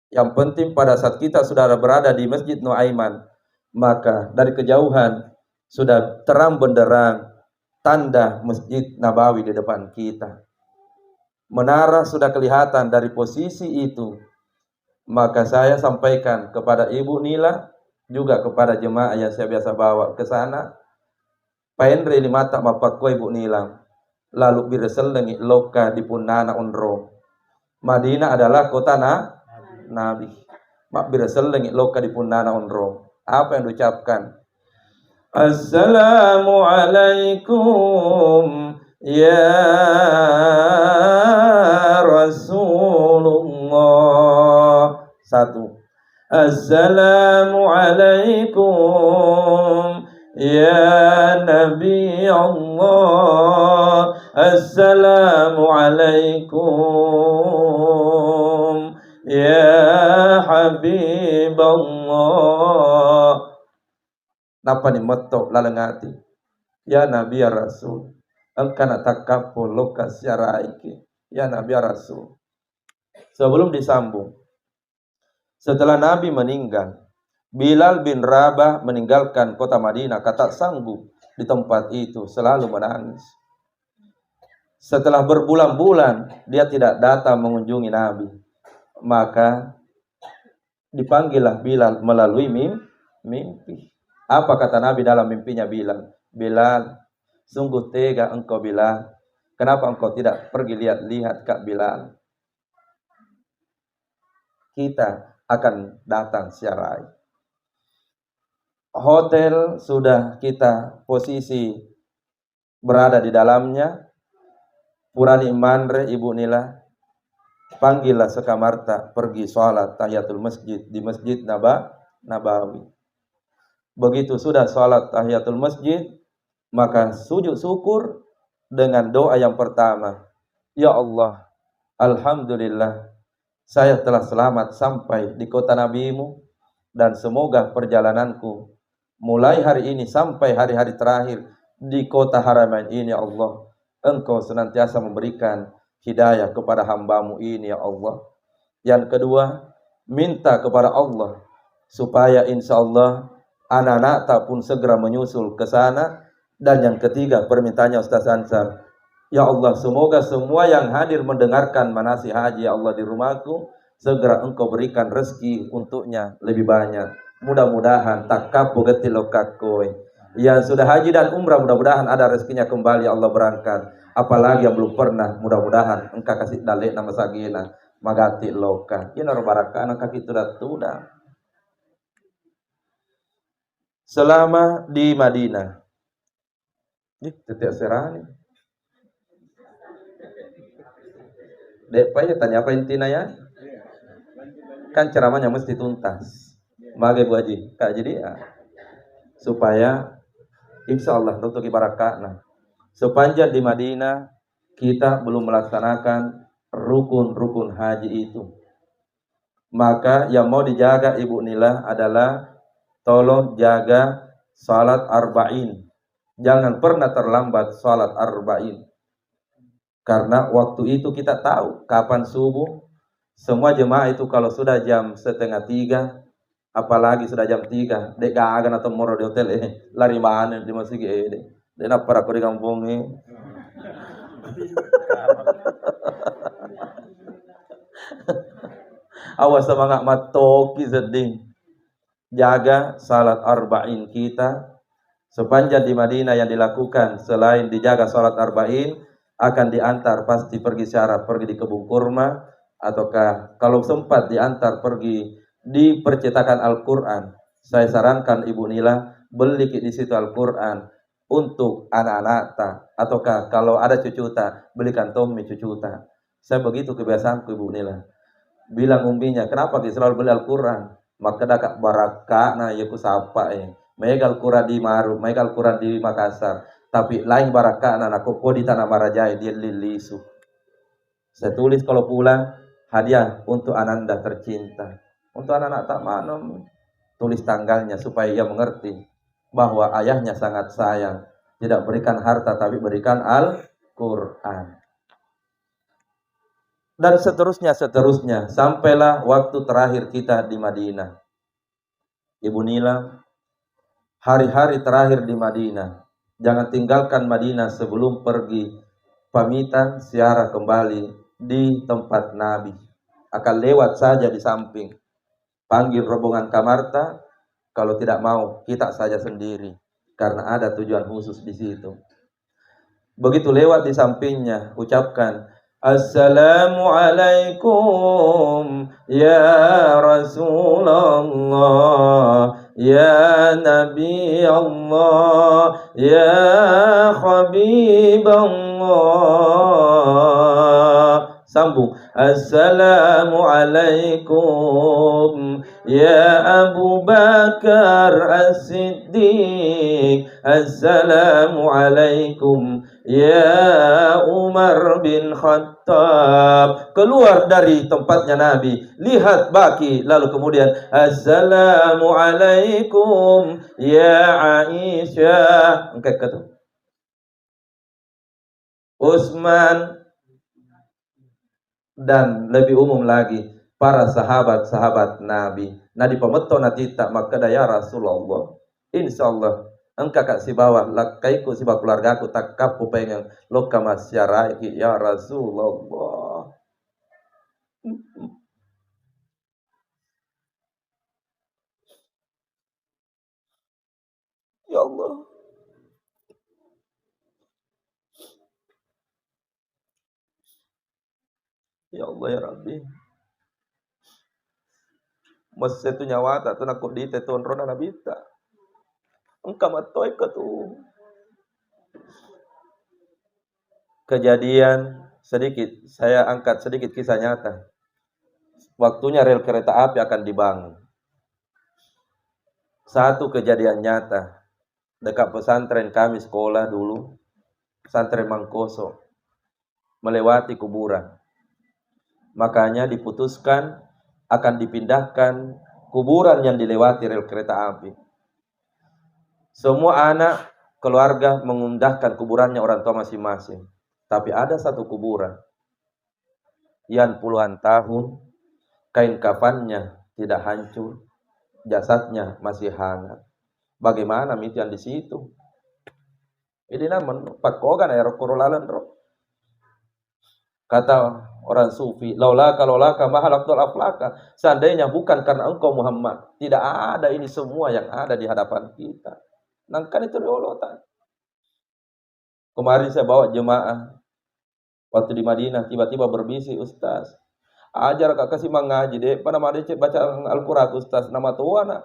Yang penting pada saat kita sudah berada di Masjid Nuaiman, maka dari kejauhan sudah terang benderang tanda Masjid Nabawi di depan kita. Menara sudah kelihatan dari posisi itu. Maka saya sampaikan kepada Ibu Nila, juga kepada jemaah yang saya biasa bawa ke sana, paendre ni mata mapakko Ibu Nila, lalu bireselengi loka di punana unro. Madinah adalah kota Nabi. Mak bireselengi loka di punana unro. Apa yang diucapkan? Assalamualaikum ya Rasulullah. Satu. Assalamualaikum ya Nabi Allah. Assalamualaikum ya Habib Allah. Napa ni motok lalengati ya Nabi ya Rasul, engkau nak takapo lokas syaraiki ya Nabi ya Rasul. Sebelum disambung, setelah Nabi meninggal, Bilal bin Rabah meninggalkan kota Madinah, kata sanggup di tempat itu, selalu menangis. Setelah berbulan-bulan dia tidak datang mengunjungi Nabi, maka dipanggillah Bilal melalui mimpi. Apa kata Nabi dalam mimpinya Bilal? Bilal, sungguh tega engkau Bilal. Kenapa engkau tidak pergi lihat-lihat Kak Bilal? Kita akan datang siarai. Hotel sudah kita posisi berada di dalamnya. Purani Mandre Ibu Nila, panggillah sekamarta pergi sholat tahiyatul masjid di Masjid Nabawi. Begitu sudah sholat tahiyatul masjid, maka sujud syukur dengan doa yang pertama. Ya Allah, alhamdulillah, saya telah selamat sampai di kota nabimu, dan semoga perjalananku mulai hari ini sampai hari-hari terakhir di kota Haramain ini, ya Allah, Engkau senantiasa memberikan hidayah kepada hambamu ini, ya Allah. Yang kedua, minta kepada Allah supaya insya Allah anak-anak tak pun segera menyusul ke sana. Dan yang ketiga, permintaannya Ustaz Ansar, ya Allah, semoga semua yang hadir mendengarkan manasih haji, ya Allah, di rumahku, segera Engkau berikan rezeki untuknya lebih banyak. Mudah-mudahan tak kapok getil lokakoi. Yang sudah haji dan umrah, mudah-mudahan ada rezekinya kembali, ya Allah, berangkat. Apalagi yang belum pernah, mudah-mudahan Engkau kasih dalek nama sagina magati loka. Ina baraka anak kaki tuda. Selama di Madinah, setiap serani. Dek ya tanya apa intinya ya? Kan ceramahnya mesti tuntas. Magai Bu Haji. Kak, jadi ya, supaya insya Allah untuk ibarakana. Sepanjang di Madinah kita belum melaksanakan rukun-rukun haji itu, maka yang mau dijaga Ibu Nila adalah tolong jaga salat arba'in. Jangan pernah terlambat salat arba'in. Karena waktu itu kita tahu kapan subuh. Semua jemaah itu kalau sudah jam 2:30, apalagi sudah jam 3, dek agan atau moro di hotel lari mana di masjid dek para di kampung awas semangat matoki seding. Jaga salat arba'in kita sepanjang di Madinah. Yang dilakukan selain dijaga salat arba'in, akan diantar pasti pergi syarah, pergi di kebun kurma, ataukah kalau sempat diantar pergi di percetakan Al-Quran. Saya sarankan Ibu Nila beli di situ Al-Quran untuk anak-anak ta, ataukah kalau ada cucuta belikan Tommy cucuta. Saya begitu kebiasaanku Ibu Nila. Bilang umbinya, kenapa kita selalu beli Al-Quran? Maka dakak baraka na yaku sapa megal Al-Quran di Maru, megal Al-Quran di Makassar. Tapi lain baraka anak kok di tanah Marajai dia lilisu. Saya tulis kalau pulang hadiah untuk ananda tercinta. Untuk anak-anak tak manom, tulis tanggalnya supaya ia mengerti bahwa ayahnya sangat sayang. Tidak berikan harta tapi berikan Al-Quran. Dan seterusnya sampailah waktu terakhir kita di Madinah. Ibu Nila, hari-hari terakhir di Madinah, jangan tinggalkan Madinah sebelum pergi pamitan ziarah kembali di tempat Nabi. Akan lewat saja di samping, panggil rombongan Kamarta. Kalau tidak mau, kita saja sendiri, karena ada tujuan khusus di situ. Begitu lewat di sampingnya, ucapkan Assalamualaikum ya Rasulullah, ya Nabi Allah, ya Habib Allah. Sambung. Assalamualaikum ya Abu Bakar As-Siddiq. Assalamualaikum ya Umar bin Khattab. Keluar dari tempatnya Nabi, lihat baki, lalu kemudian Assalamualaikum ya Aisyah. Angkat kata Utsman, dan lebih umum lagi para sahabat-sahabat Nabi. Nadi pemeto natita maka ya Rasulullah, insyaallah engkau kasih bawah lakaiku si keluargaku tak kapu pengen loka masyarakat ya Rasulullah. Ya Allah, ya Allah ya Rabbi, masih tu nyawa tak tu nak di teton rona nabita engkau matoi ke tu. Kejadian sedikit, saya angkat sedikit kisah nyata. Waktunya rel kereta api akan dibangun. Satu kejadian nyata dekat pesantren kami sekolah dulu, pesantren Mangkoso, melewati kuburan. Makanya diputuskan akan dipindahkan kuburan yang dilewati rel kereta api. Semua anak keluarga mengundahkan kuburannya orang tua masing-masing. Tapi ada satu kuburan yang puluhan tahun kain kafannya tidak hancur, jasadnya masih hangat. Bagaimana mitian di situ? Ini namun pakogan air korolalan roh. Kata orang sufi, laulaka mahalaktul aflaka. Seandainya bukan karena engkau Muhammad, tidak ada ini semua yang ada di hadapan kita. Nangkan itu diolotan. Kemarin saya bawa jemaah waktu di Madinah, tiba-tiba berbisik, Ustaz, ajar kak kasih mengaji deh, pada mana cek baca Al-Quran Ustaz, nama tuana.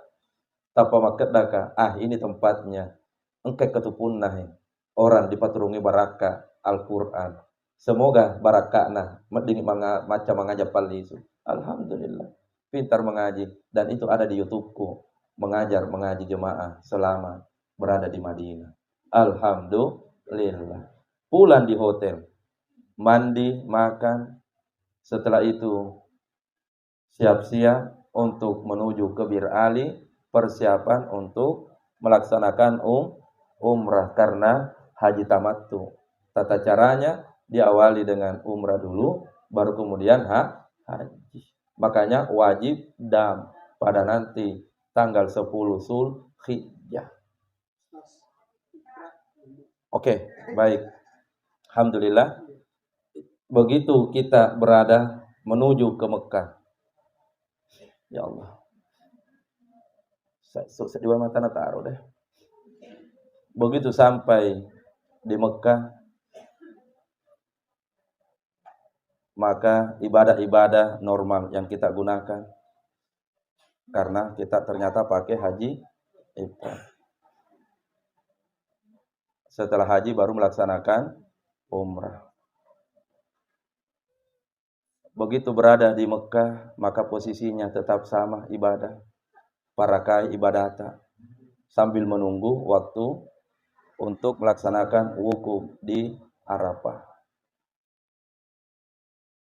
Tanpa maket daka, ini tempatnya. Engkau ketupunah orang dipaturungi baraka Al-Quran. Semoga barakahna meding macam mengajak palisu. Alhamdulillah, pintar mengaji dan itu ada di YouTubeku. Mengaji jemaah selama berada di Madinah. Alhamdulillah. Pulang di hotel, mandi, makan. Setelah itu siap-siap untuk menuju ke Bir Ali, persiapan untuk melaksanakan umrah karena haji tamattu. Tata caranya diawali dengan umrah dulu, baru kemudian haji. Makanya wajib dam pada nanti tanggal 10 Zulhijjah. Oke, baik. Alhamdulillah. Begitu kita berada menuju ke Mekah. Ya Allah. Saya di mata taruh deh. Begitu sampai di Mekah, maka ibadah-ibadah normal yang kita gunakan karena kita ternyata pakai haji ifrad. Setelah haji baru melaksanakan umrah. Begitu berada di Mekah, maka posisinya tetap sama ibadah. Parakai ibadata sambil menunggu waktu untuk melaksanakan wukuf di Arafah.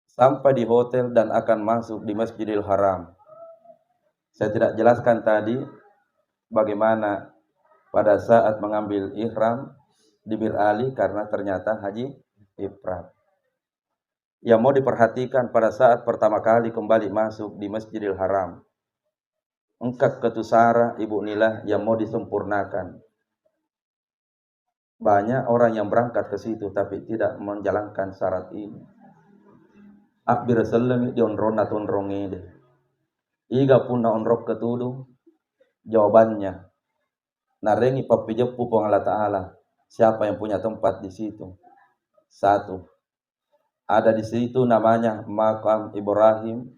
Sampai di hotel dan akan masuk di Masjidil Haram. Saya tidak jelaskan tadi bagaimana pada saat mengambil ihram di Bir Ali karena ternyata haji ifrad. Yang mau diperhatikan pada saat pertama kali kembali masuk di Masjidil Haram. Engkak ketusara Ibu Nilah yang mau disempurnakan. Banyak orang yang berangkat ke situ tapi tidak menjalankan syarat ini. Akbir sallam di onrona tonrongi deh. Iga pun na onrok ketudu. Jawabannya, narengi papijepu pong Allah Ta'ala. Siapa yang punya tempat di situ? Satu, ada di situ namanya Makam Ibrahim.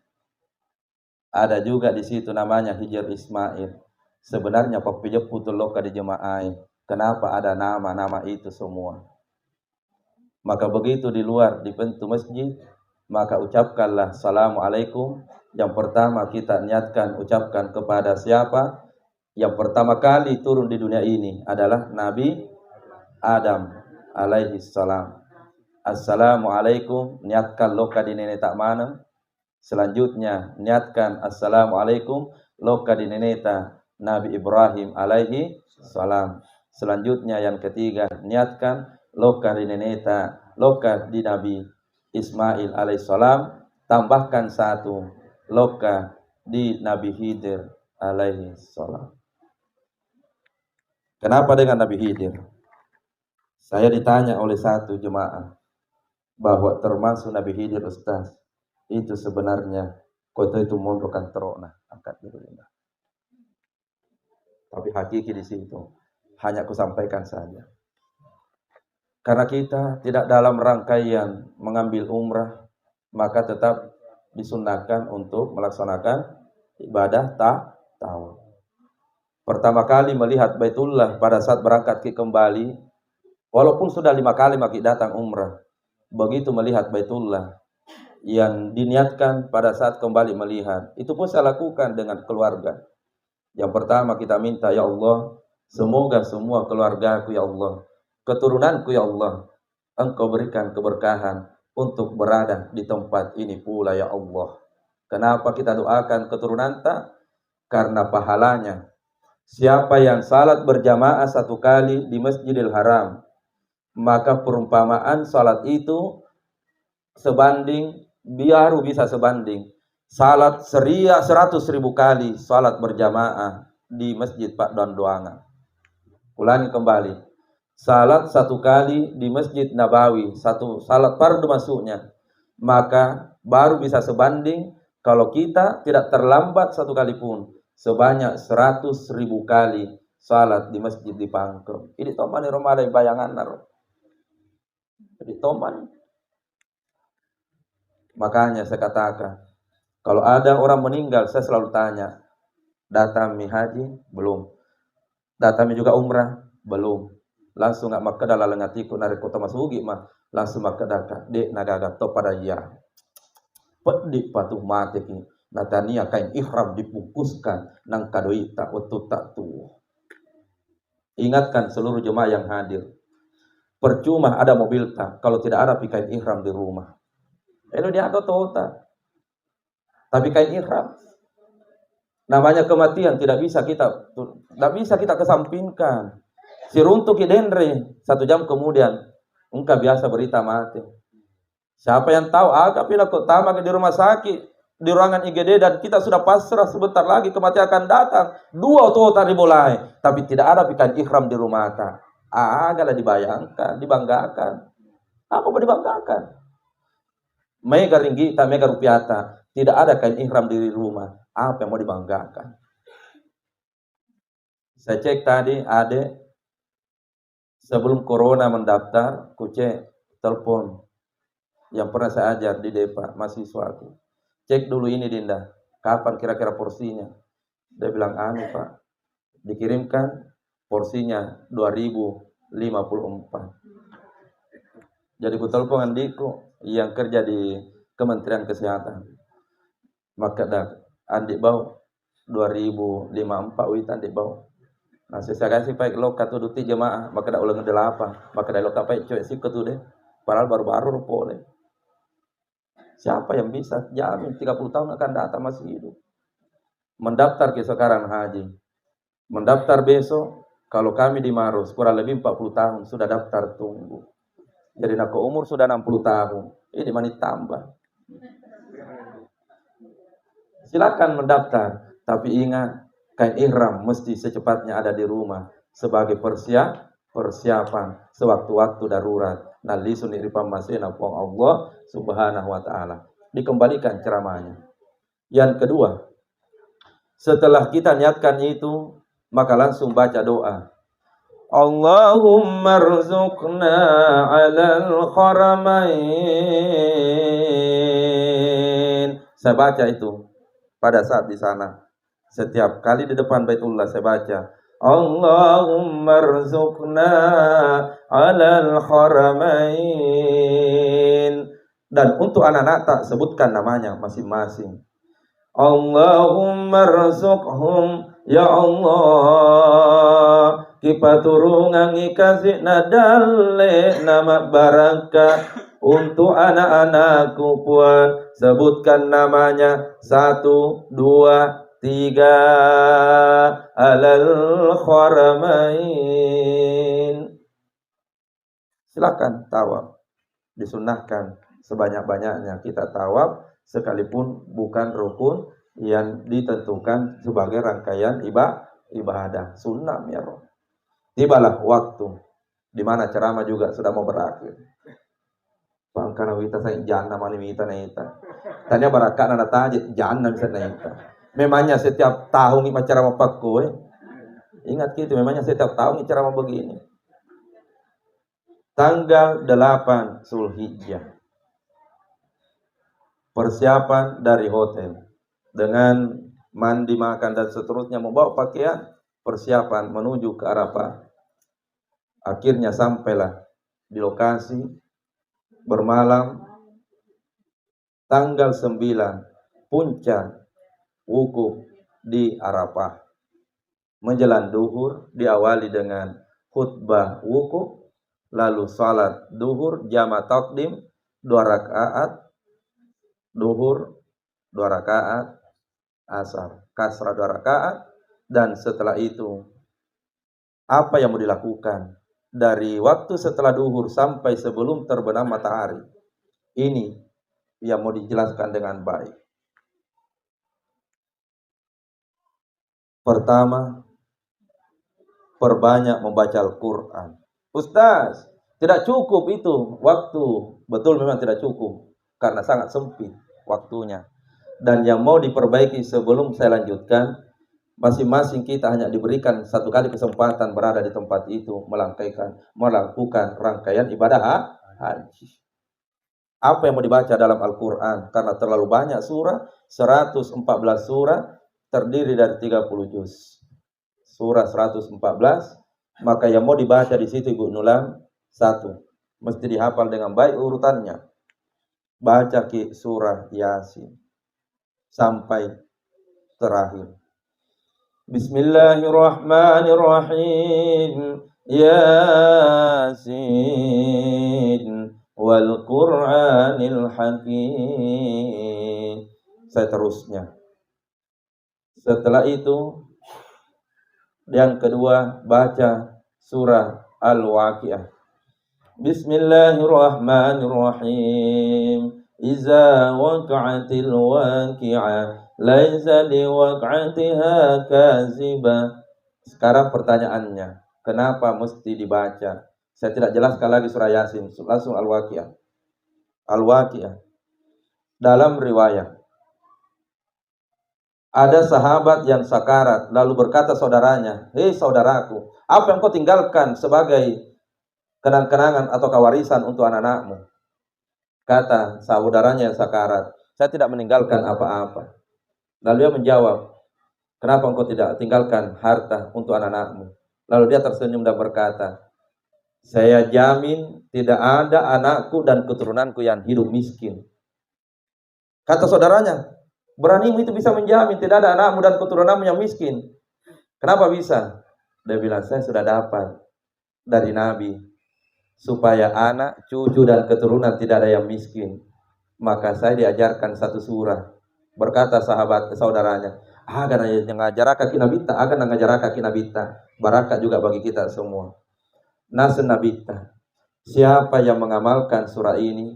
Ada juga di situ namanya Hijr Ismail. Sebenarnya papijepu tuloka di jemaah. Kenapa ada nama-nama itu semua? Maka begitu di luar di pintu masjid, maka ucapkanlah Assalamualaikum. Yang pertama kita niatkan ucapkan kepada siapa? Yang pertama kali turun di dunia ini adalah Nabi Adam alaihi salam. Assalamualaikum, niatkan loka di nenek tak mana. Selanjutnya niatkan Assalamualaikum loka di nenek Nabi Ibrahim alaihi salam. Selanjutnya yang ketiga niatkan loka di nenek loka di Nabi Ismail alaihissalam, tambahkan satu loka di Nabi Khidir alaihissalam. Kenapa dengan Nabi Khidir? Saya ditanya oleh satu jemaah bahwa termasuk Nabi Khidir Ustaz itu sebenarnya kota itu mondrokan terona angkat dulu. Tapi hakiki di situ hanya aku sampaikan saja. Karena kita tidak dalam rangkaian mengambil umrah, maka tetap disunahkan untuk melaksanakan ibadah tawaf. Pertama kali melihat Baitullah pada saat berangkat kembali, walaupun sudah 5 kali maki datang umrah, begitu melihat Baitullah yang diniatkan pada saat kembali melihat, itu pun saya lakukan dengan keluarga. Yang pertama kita minta, ya Allah, semoga semua keluargaku ya Allah, keturunanku ya Allah, Engkau berikan keberkahan untuk berada di tempat ini pula ya Allah. Kenapa kita doakan keturunan tak? Karena pahalanya. Siapa yang salat berjamaah 1 kali di Masjidil Haram, maka perumpamaan salat itu sebanding, baru bisa sebanding salat 100.000 kali salat berjamaah di Masjid Pak Dondoangan. Ulangi kembali. Salat 1 kali di Masjid Nabawi, 1 salat fardu masuknya, maka baru bisa sebanding kalau kita tidak terlambat 1 kali pun sebanyak 100.000 kali salat di masjid di Pangkep. Ini toman Ramadan bayangan naro. Jadi toman. Makanya saya katakan, kalau ada orang meninggal, saya selalu tanya, datang mi haji? Belum. Datang mi juga umrah? Belum. Langsung nggak makada lalengatiku nari kota masugi mah langsung makada dek nagaga to pada ya. Pedik patuh mati ki. Natania kain ihram dibungkuskan nang kadoita waktu tak tuh. Ingatkan seluruh jemaah yang hadir. Percuma ada mobil tak kalau tidak ada kain ihram di rumah. Elo dia atau tota. Tapi kain ihram. Namanya kematian tidak bisa kita kesampingkan. Si runtuh kidendre 1 jam kemudian engkau biasa berita mati. Siapa yang tahu agak pila kok tamak di rumah sakit di ruangan IGD dan kita sudah pasrah sebentar lagi kematian akan datang. 2 atau tadi mulai, tapi tidak ada pikan ihram di rumah ta. Agaklah dibayangkan, dibanggakan. Apa mau dibanggakan? Mega ringgita, mega rupiata, tidak ada kain ihram di rumah. Apa yang mau dibanggakan? Saya cek tadi ada sebelum corona mendaftar, kucek telepon yang pernah saya ajar di Depa, mahasiswaku. Cek dulu ini Dinda, kapan kira-kira porsinya? Dia bilang, anu Pak, dikirimkan porsinya 2054. Jadi ku telepon Andiko yang kerja di Kementerian Kesehatan. Maka dah Andi bau 2054 wit Andi bau. Nah saya kasih baik loka tu duti jemaah, maka dah ulang 8, maka dah loka baik cuek sih ketu deh. Padahal baru-baru boleh. Siapa yang bisa jamin 30 tahun akan datang masih hidup? Mendaftar ke sekarang haji. Mendaftar besok, kalau kami di Maros kurang lebih 40 tahun sudah daftar tunggu. Jadi nak umur sudah 60 tahun. Ini mana tambah. Silakan mendaftar, tapi ingat kain ihram mesti secepatnya ada di rumah sebagai persiapan sewaktu-waktu darurat. Nalisun iripam masina pong Allah Subhanahu wa taala. Dikembalikan ceramahnya. Yang kedua, setelah kita niatkan itu, maka langsung baca doa. Allahumma rzuqna 'alal haramain. Saya baca itu pada saat di sana. Setiap kali di depan Baitullah saya baca Allahumma rzuqna 'alal haramain. Dan untuk anak-anak tak sebutkan namanya masing-masing. Allahumma rzuqhum ya Allah. Kipaturungan ikasih nadale nama barakah untuk anak-anakku puan. Sebutkan namanya 1, 2, 3 alal haramain. Silakan tawaf. Disunnahkan sebanyak-banyaknya kita tawaf sekalipun bukan rukun yang ditentukan sebagai rangkaian ibadah sunnah ya roh. Tibalah waktu di mana ceramah juga sudah mau berakhir. Pangkana wita saya jana mani wita naita. Tanya barakat nana taji jana bisa naita. Memangnya setiap tahun ini ceramah pakku ingat gitu, memangnya setiap tahun ini ceramah begini. Tanggal 8 Zulhijjah. Persiapan dari hotel dengan mandi, makan dan seterusnya, membawa pakaian, persiapan menuju ke Arafah. Akhirnya sampailah di lokasi, bermalam. Tanggal 9 puncak wukuf di Arafah. Menjelang duhur diawali dengan khutbah wukuf, lalu salat duhur jama' takdim 2 rakaat duhur, 2 rakaat asar, kasrah 2 rakaat, dan setelah itu apa yang mau dilakukan dari waktu setelah duhur sampai sebelum terbenam matahari. Ini yang mau dijelaskan dengan baik. Pertama, perbanyak membaca Al-Quran. Ustaz, tidak cukup itu waktu. Betul, memang tidak cukup karena sangat sempit waktunya. Dan yang mau diperbaiki sebelum saya lanjutkan, masing-masing kita hanya diberikan 1 kali kesempatan berada di tempat itu melakukan rangkaian ibadah haji. Apa yang mau dibaca dalam Al-Quran? Karena terlalu banyak surah, 114 surah, terdiri dari 30 juz. Surah 114, maka yang mau dibaca di situ Ibu Nulam, 1, mesti dihafal dengan baik urutannya. Baca surah Yasin sampai terakhir. Bismillahirrahmanirrahim. Yasin wal Qur'anil Hakim. Seterusnya. Setelah itu, yang kedua, baca surah Al-Waqiah. Bismillahirrahmanirrahim. Iza waqa'atil waqi'ah, laisa liwaq'atiha kazibah. Sekarang pertanyaannya, kenapa mesti dibaca? Saya tidak jelaskan lagi surah Yasin, langsung Al-Waqiah. Al-Waqiah. Dalam riwayat, ada sahabat yang sakarat, lalu berkata saudaranya, "Hei saudaraku, apa yang kau tinggalkan sebagai kenang-kenangan atau kewarisan untuk anak-anakmu?" Kata saudaranya yang sakarat, "Saya tidak meninggalkan apa-apa." Lalu dia menjawab, "Kenapa engkau tidak tinggalkan harta untuk anak-anakmu?" Lalu dia tersenyum dan berkata, "Saya jamin tidak ada anakku dan keturunanku yang hidup miskin." Kata saudaranya, "Beranimu itu bisa menjamin tidak ada anakmu dan keturunanmu yang miskin. Kenapa bisa?" Dia bilang, "Saya sudah dapat dari Nabi supaya anak, cucu dan keturunan tidak ada yang miskin. Maka saya diajarkan 1 surah." Berkata saudaranya, "Agan ngajaraka kinabita, agan ngajaraka kinabita." Barakat juga bagi kita semua. Nasen nabita. Siapa yang mengamalkan surah ini,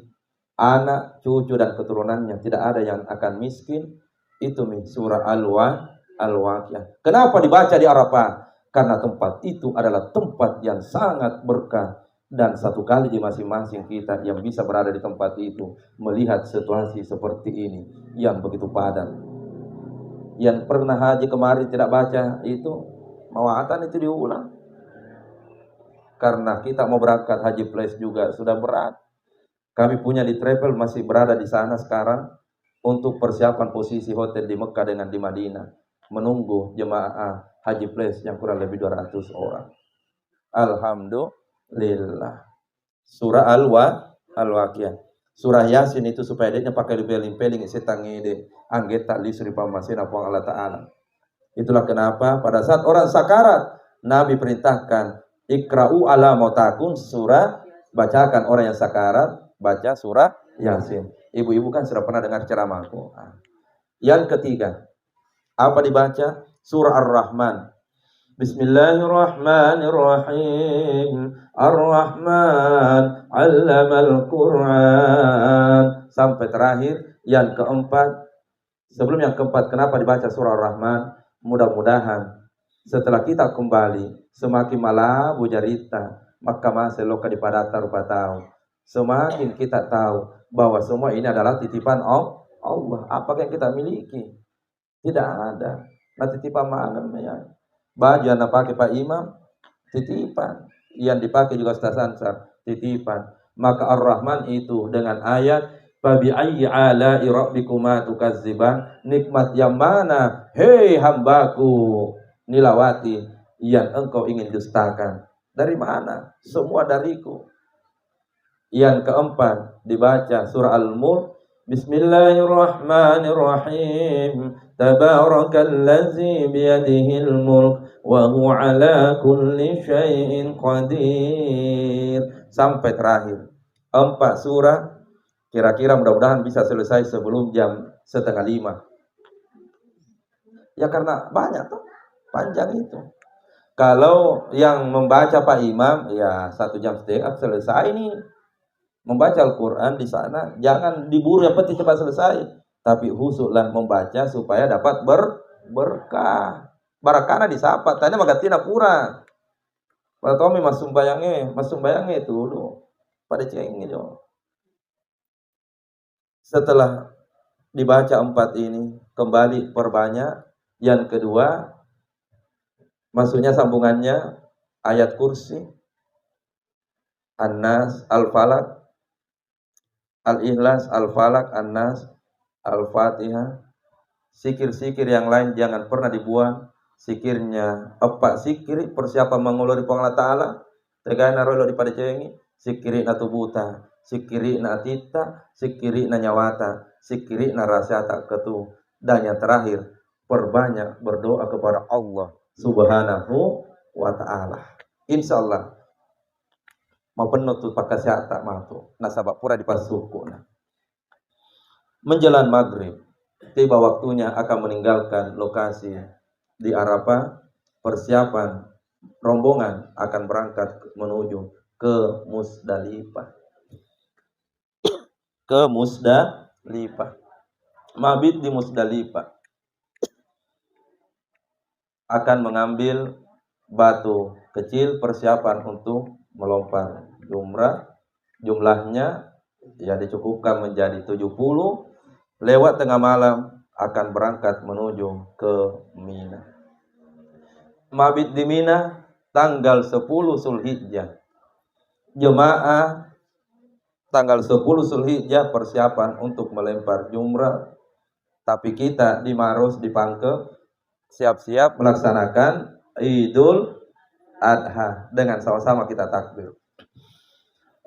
anak, cucu dan keturunannya tidak ada yang akan miskin. Itu surah Al-Waqiah. Kenapa dibaca di Arafah? Karena tempat itu adalah tempat yang sangat berkah. Dan 1 kali di masing-masing kita yang bisa berada di tempat itu, melihat situasi seperti ini yang begitu padat. Yang pernah haji kemarin tidak baca itu, mawatan itu diulang. Karena kita mau berangkat haji plus juga sudah berat. Kami punya di travel masih berada di sana sekarang untuk persiapan posisi hotel di Mekah dengan di Madinah, menunggu jemaah haji plus yang kurang lebih 200 orang. Alhamdulillah. Surah Al-Waqiah. Surah Yasin itu supaya dia pakai limpeling setan ngide anggeta lisri pamasina puang Allah Ta'ala. Itulah kenapa pada saat orang sakarat, Nabi perintahkan, "Ikra'u ala mautakum," surah, bacakan orang yang sakarat, baca surah Yasin. Ibu-ibu kan sudah pernah dengar ceramahku. Yang ketiga, apa dibaca? Surah Ar-Rahman. Bismillahirrahmanirrahim. Ar-Rahman 'allamal Qur'an. Sampai terakhir. Yang keempat, sebelum yang keempat, kenapa dibaca surah Ar-Rahman? Mudah-mudahan setelah kita kembali semakin malabu jarita, maka masih loka di padata rupa tahu. Semakin kita tahu bahwa semua ini adalah titipan Allah. Apakah yang kita miliki? Tidak ada. Nah, titipan mana ya? Baju yang pakai Pak Imam, titipan. Yang dipakai juga Ustaz Ansar, titipan. Maka Ar-Rahman itu dengan ayat, "Fabi ayyi ala'i rabbikuma tukazziban." Nikmat yang mana, hei hambaku Nilawati, yang engkau ingin dustakan? Dari mana? Semua dariku. Yang keempat dibaca surah Al-Mulk. Bismillahirrahmanirrahim. Tabarakalladzi biyadihil mulk wa huwa ala kulli syai'in qadir. Sampai terakhir. 4 surah Kira-kira mudah-mudahan bisa selesai sebelum jam 4:30. Ya karena banyak tuh, panjang itu. Kalau yang membaca Pak Imam, ya 1,5 jam selesai nih. Membaca Al-Quran di sana, jangan diburu yang penting cepat selesai. Tapi husuklah membaca supaya dapat berkah. Barakana disapa, tanya magatina pura. Pada Tommy masuk bayangnya itu dulu. Pada cengeng itu. Setelah dibaca 4 ini, kembali perbanyak. Yang kedua, maksudnya sambungannya ayat kursi, An-Nas, Al-Falaq, Al-Ikhlas, Al-Falaq, An-Nas, Al-Fatihah. Sikir-sikir yang lain jangan pernah dibuang. Sikirnya apa sikir persiapan menguluri Allah Ta'ala. Tegana rolo di pada cengi. Sikiri na tubuta, sikiri na atita, sikiri na nyawata, sikiri na rasyata ketu. Dan yang terakhir, perbanyak berdoa kepada Allah Subhanahu wa Ta'ala. Insya Allah mapenutut pakasihata matu nasabak pura dipasuku. Menjelang maghrib, tiba waktunya akan meninggalkan lokasi di Arafah. Persiapan rombongan akan berangkat menuju ke Musdalifah. Mabit di Musdalifah. Akan mengambil batu kecil persiapan untuk melempar jumrah. Jumlahnya ya dicukupkan menjadi 70. Lewat tengah malam akan berangkat menuju ke Mina. Mabit di Mina tanggal 10 Zulhijjah. Jemaah tanggal 10 Zulhijjah persiapan untuk melempar jumrah. Tapi kita di Maros, di Pangke, siap-siap melaksanakan Idul Adha dengan sama-sama kita takbir.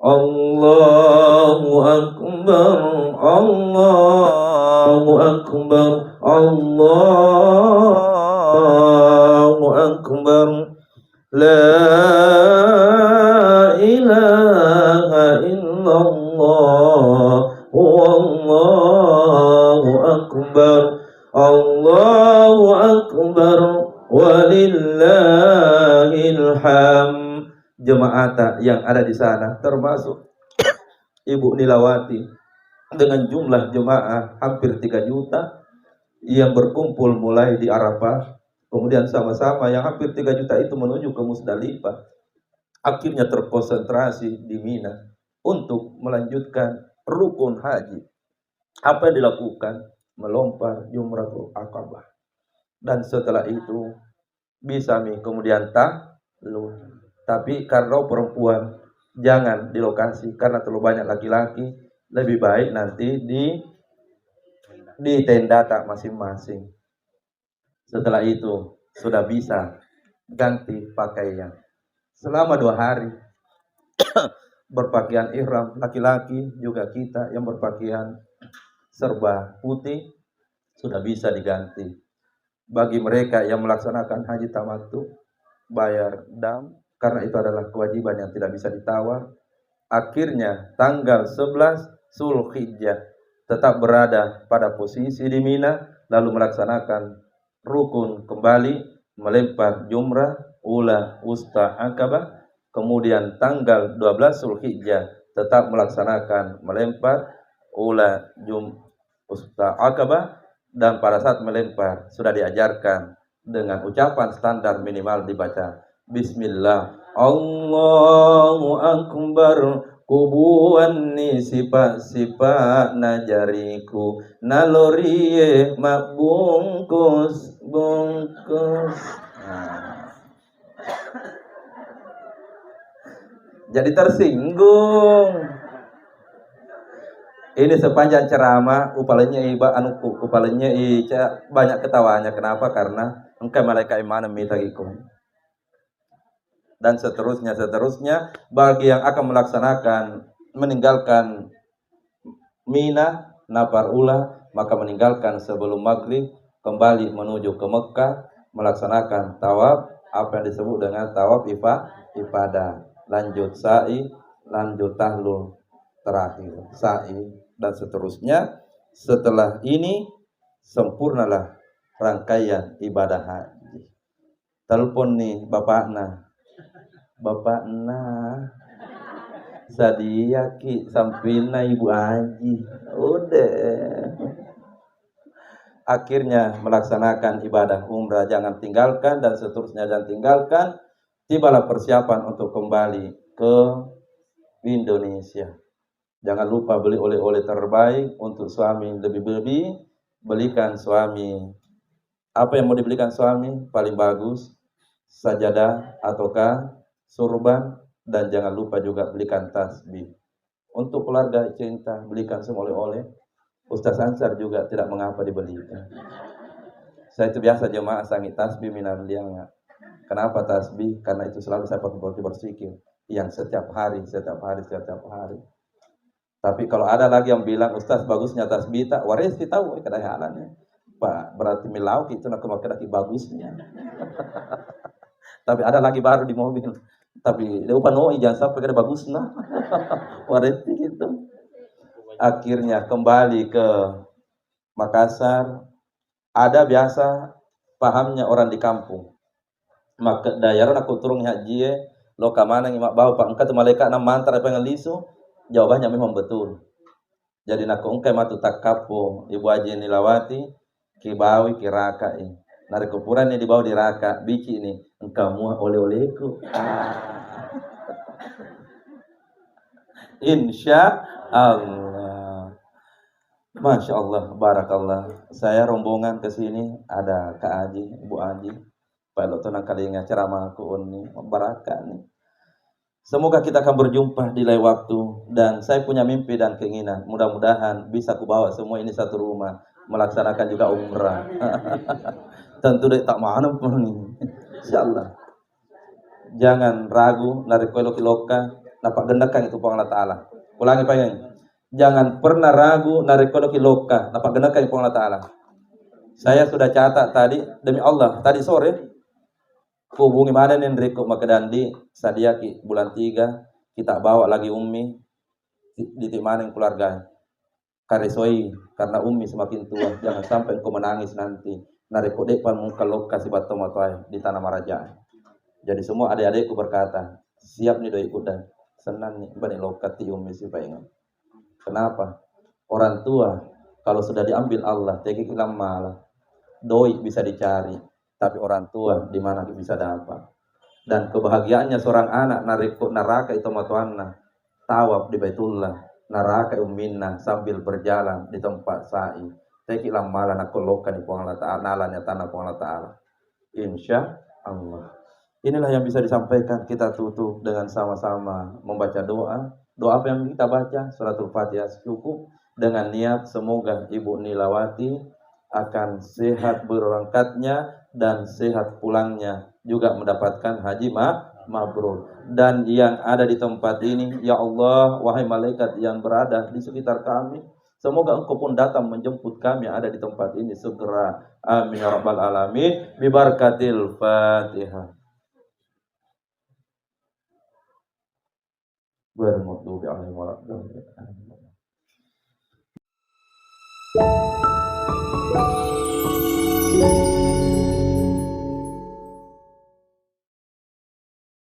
Allahu Akbar, Allahu Akbar, Allahu Akbar, la ilaha illallah, Allahu Akbar, Allahu Akbar, walillahil hamd. Jemaah yang ada di sana termasuk Ibu Nilawati dengan jumlah jemaah hampir 3 juta yang berkumpul mulai di Arafah, kemudian sama-sama yang hampir 3 juta itu menuju ke Musdalifah, akhirnya terkonsentrasi di Mina untuk melanjutkan rukun haji. Apa yang dilakukan? Melempar jumratul Aqabah. Dan setelah itu bisa kemudian tahlul. Tapi karena perempuan jangan di lokasi karena terlalu banyak laki-laki, lebih baik nanti di tenda tak masing-masing. Setelah itu sudah bisa ganti pakaian. Selama 2 hari berpakaian ihram, laki-laki juga kita yang berpakaian serba putih sudah bisa diganti. Bagi mereka yang melaksanakan haji tamattu, bayar dam karena itu adalah kewajiban yang tidak bisa ditawar. Akhirnya tanggal 11 Zulhijjah tetap berada pada posisi di Mina, lalu melaksanakan rukun kembali, melempar jumrah, ula, usta, akabah. Kemudian tanggal 12 Zulhijjah tetap melaksanakan melempar, ula, usta, akabah. Dan pada saat melempar sudah diajarkan dengan ucapan standar minimal dibaca Bismillah, Allahu Akbar, kubuan ni sifat-sifat najariku, naloriye mak bungkus. Jadi tersinggung. Ini sepanjang ceramah upalanya banyak ketawanya. Kenapa? Karena engkau malaikat imana mitagikum. Dan seterusnya bagi yang akan melaksanakan meninggalkan Mina nafar ula, maka meninggalkan sebelum maghrib kembali menuju ke Mekah melaksanakan tawaf, apa yang disebut dengan tawaf ifadah, lanjut sa'i, lanjut tahlul terakhir, sa'i dan seterusnya. Setelah ini sempurnalah rangkaian ibadah haji. Telepon nih bapakna sadia ki sampilna ibu haji. Udah. Akhirnya melaksanakan ibadah umrah jangan tinggalkan dan seterusnya jangan tinggalkan. Tibalah persiapan untuk kembali ke Indonesia. Jangan lupa beli oleh-oleh terbaik untuk suami, lebih-lebih belikan suami. Apa yang mau dibelikan suami? Paling bagus sajadah ataukah surban, dan jangan lupa juga belikan tasbih. Untuk keluarga cinta belikan semua oleh-oleh. Ustaz Ansar juga tidak mengapa dibelikan. Saya itu biasa jemaah sangi tasbih minan liang. Kenapa tasbih? Karena itu selalu saya pakai bersikir yang setiap hari. Tapi kalau ada lagi yang bilang Ustaz bagusnya tasbih tak waris kita tahu kedahalannya. Pak berarti milau itu nak kemakai bagusnya. Tapi ada lagi baru di mobil. Tapi dia upah jangan sampai kada bagusnya. Waris gitu. Akhirnya kembali ke Makassar. Ada biasa pahamnya orang di kampung. Maka dayaran aku turun haji lo kamana ngimak bawa pak engkau tu malaikat nam mantar apa yang lisu. Jawabannya memang betul. Jadi nak ungkai matu tak kapo ibu haji Nilawati kibawi kiraka ini. Nari kupuran ini dibawa di raka biki ini engkau muah oleh-olehku. Insya Allah. Masya Allah, barakallah. Saya rombongan ke sini ada Kak Aji, Ibu Aji. Pak Dokter kali ceramahku ini barakah nih. Semoga kita akan berjumpa di lain waktu dan saya punya mimpi dan keinginan. Mudah-mudahan bisa kubawa semua ini satu rumah melaksanakan juga umrah. Tentu dek tak mana pun nih. Insyaallah. Jangan ragu narik koilo kiloka, napak gendakan itu Allah Taala. Ulangi Pak Yai. Jangan pernah ragu narik kodoki loka, dapat genakan yang Allah Ta'ala. Saya sudah catat tadi, demi Allah, tadi sore, hubungi mana nih Riko Makadandi, Sadiaki, bulan 3, kita bawa lagi Ummi, di mana yang keluarga. Karisoi, karena Ummi semakin tua, jangan sampai engkau menangis nanti. Narik kodek muka loka si batu matuai di tanah Marajaan. Jadi semua adik-adikku berkata, siap nih doi kuda, senang nih, bani loka ti Ummi si pengen. Kenapa? Orang tua kalau sudah diambil Allah, tegi kilam malah. Doi bisa dicari, tapi orang tua di mana bisa dapat. Dan kebahagiaannya seorang anak narik neraka itu matuanna, tawaf di Baitullah, neraka umminna sambil berjalan di tempat sa'i. Tegi kilam malah nak kolokan di Allah Ta'ala, nalanya tanah Allah Ta'ala. Insya Allah. Inilah yang bisa disampaikan. Kita tutup dengan sama-sama membaca doa. Doa apa yang kita baca? Suratul Fatihah cukup dengan niat semoga Ibu Nilawati akan sehat berangkatnya dan sehat pulangnya, juga mendapatkan haji mabrur. Dan yang ada di tempat ini, ya Allah, wahai malaikat yang berada di sekitar kami, semoga engkau pun datang menjemput kami yang ada di tempat ini segera. Amin ya rabbal alamin. Bi barakatil Fatihah. Gue mau tuh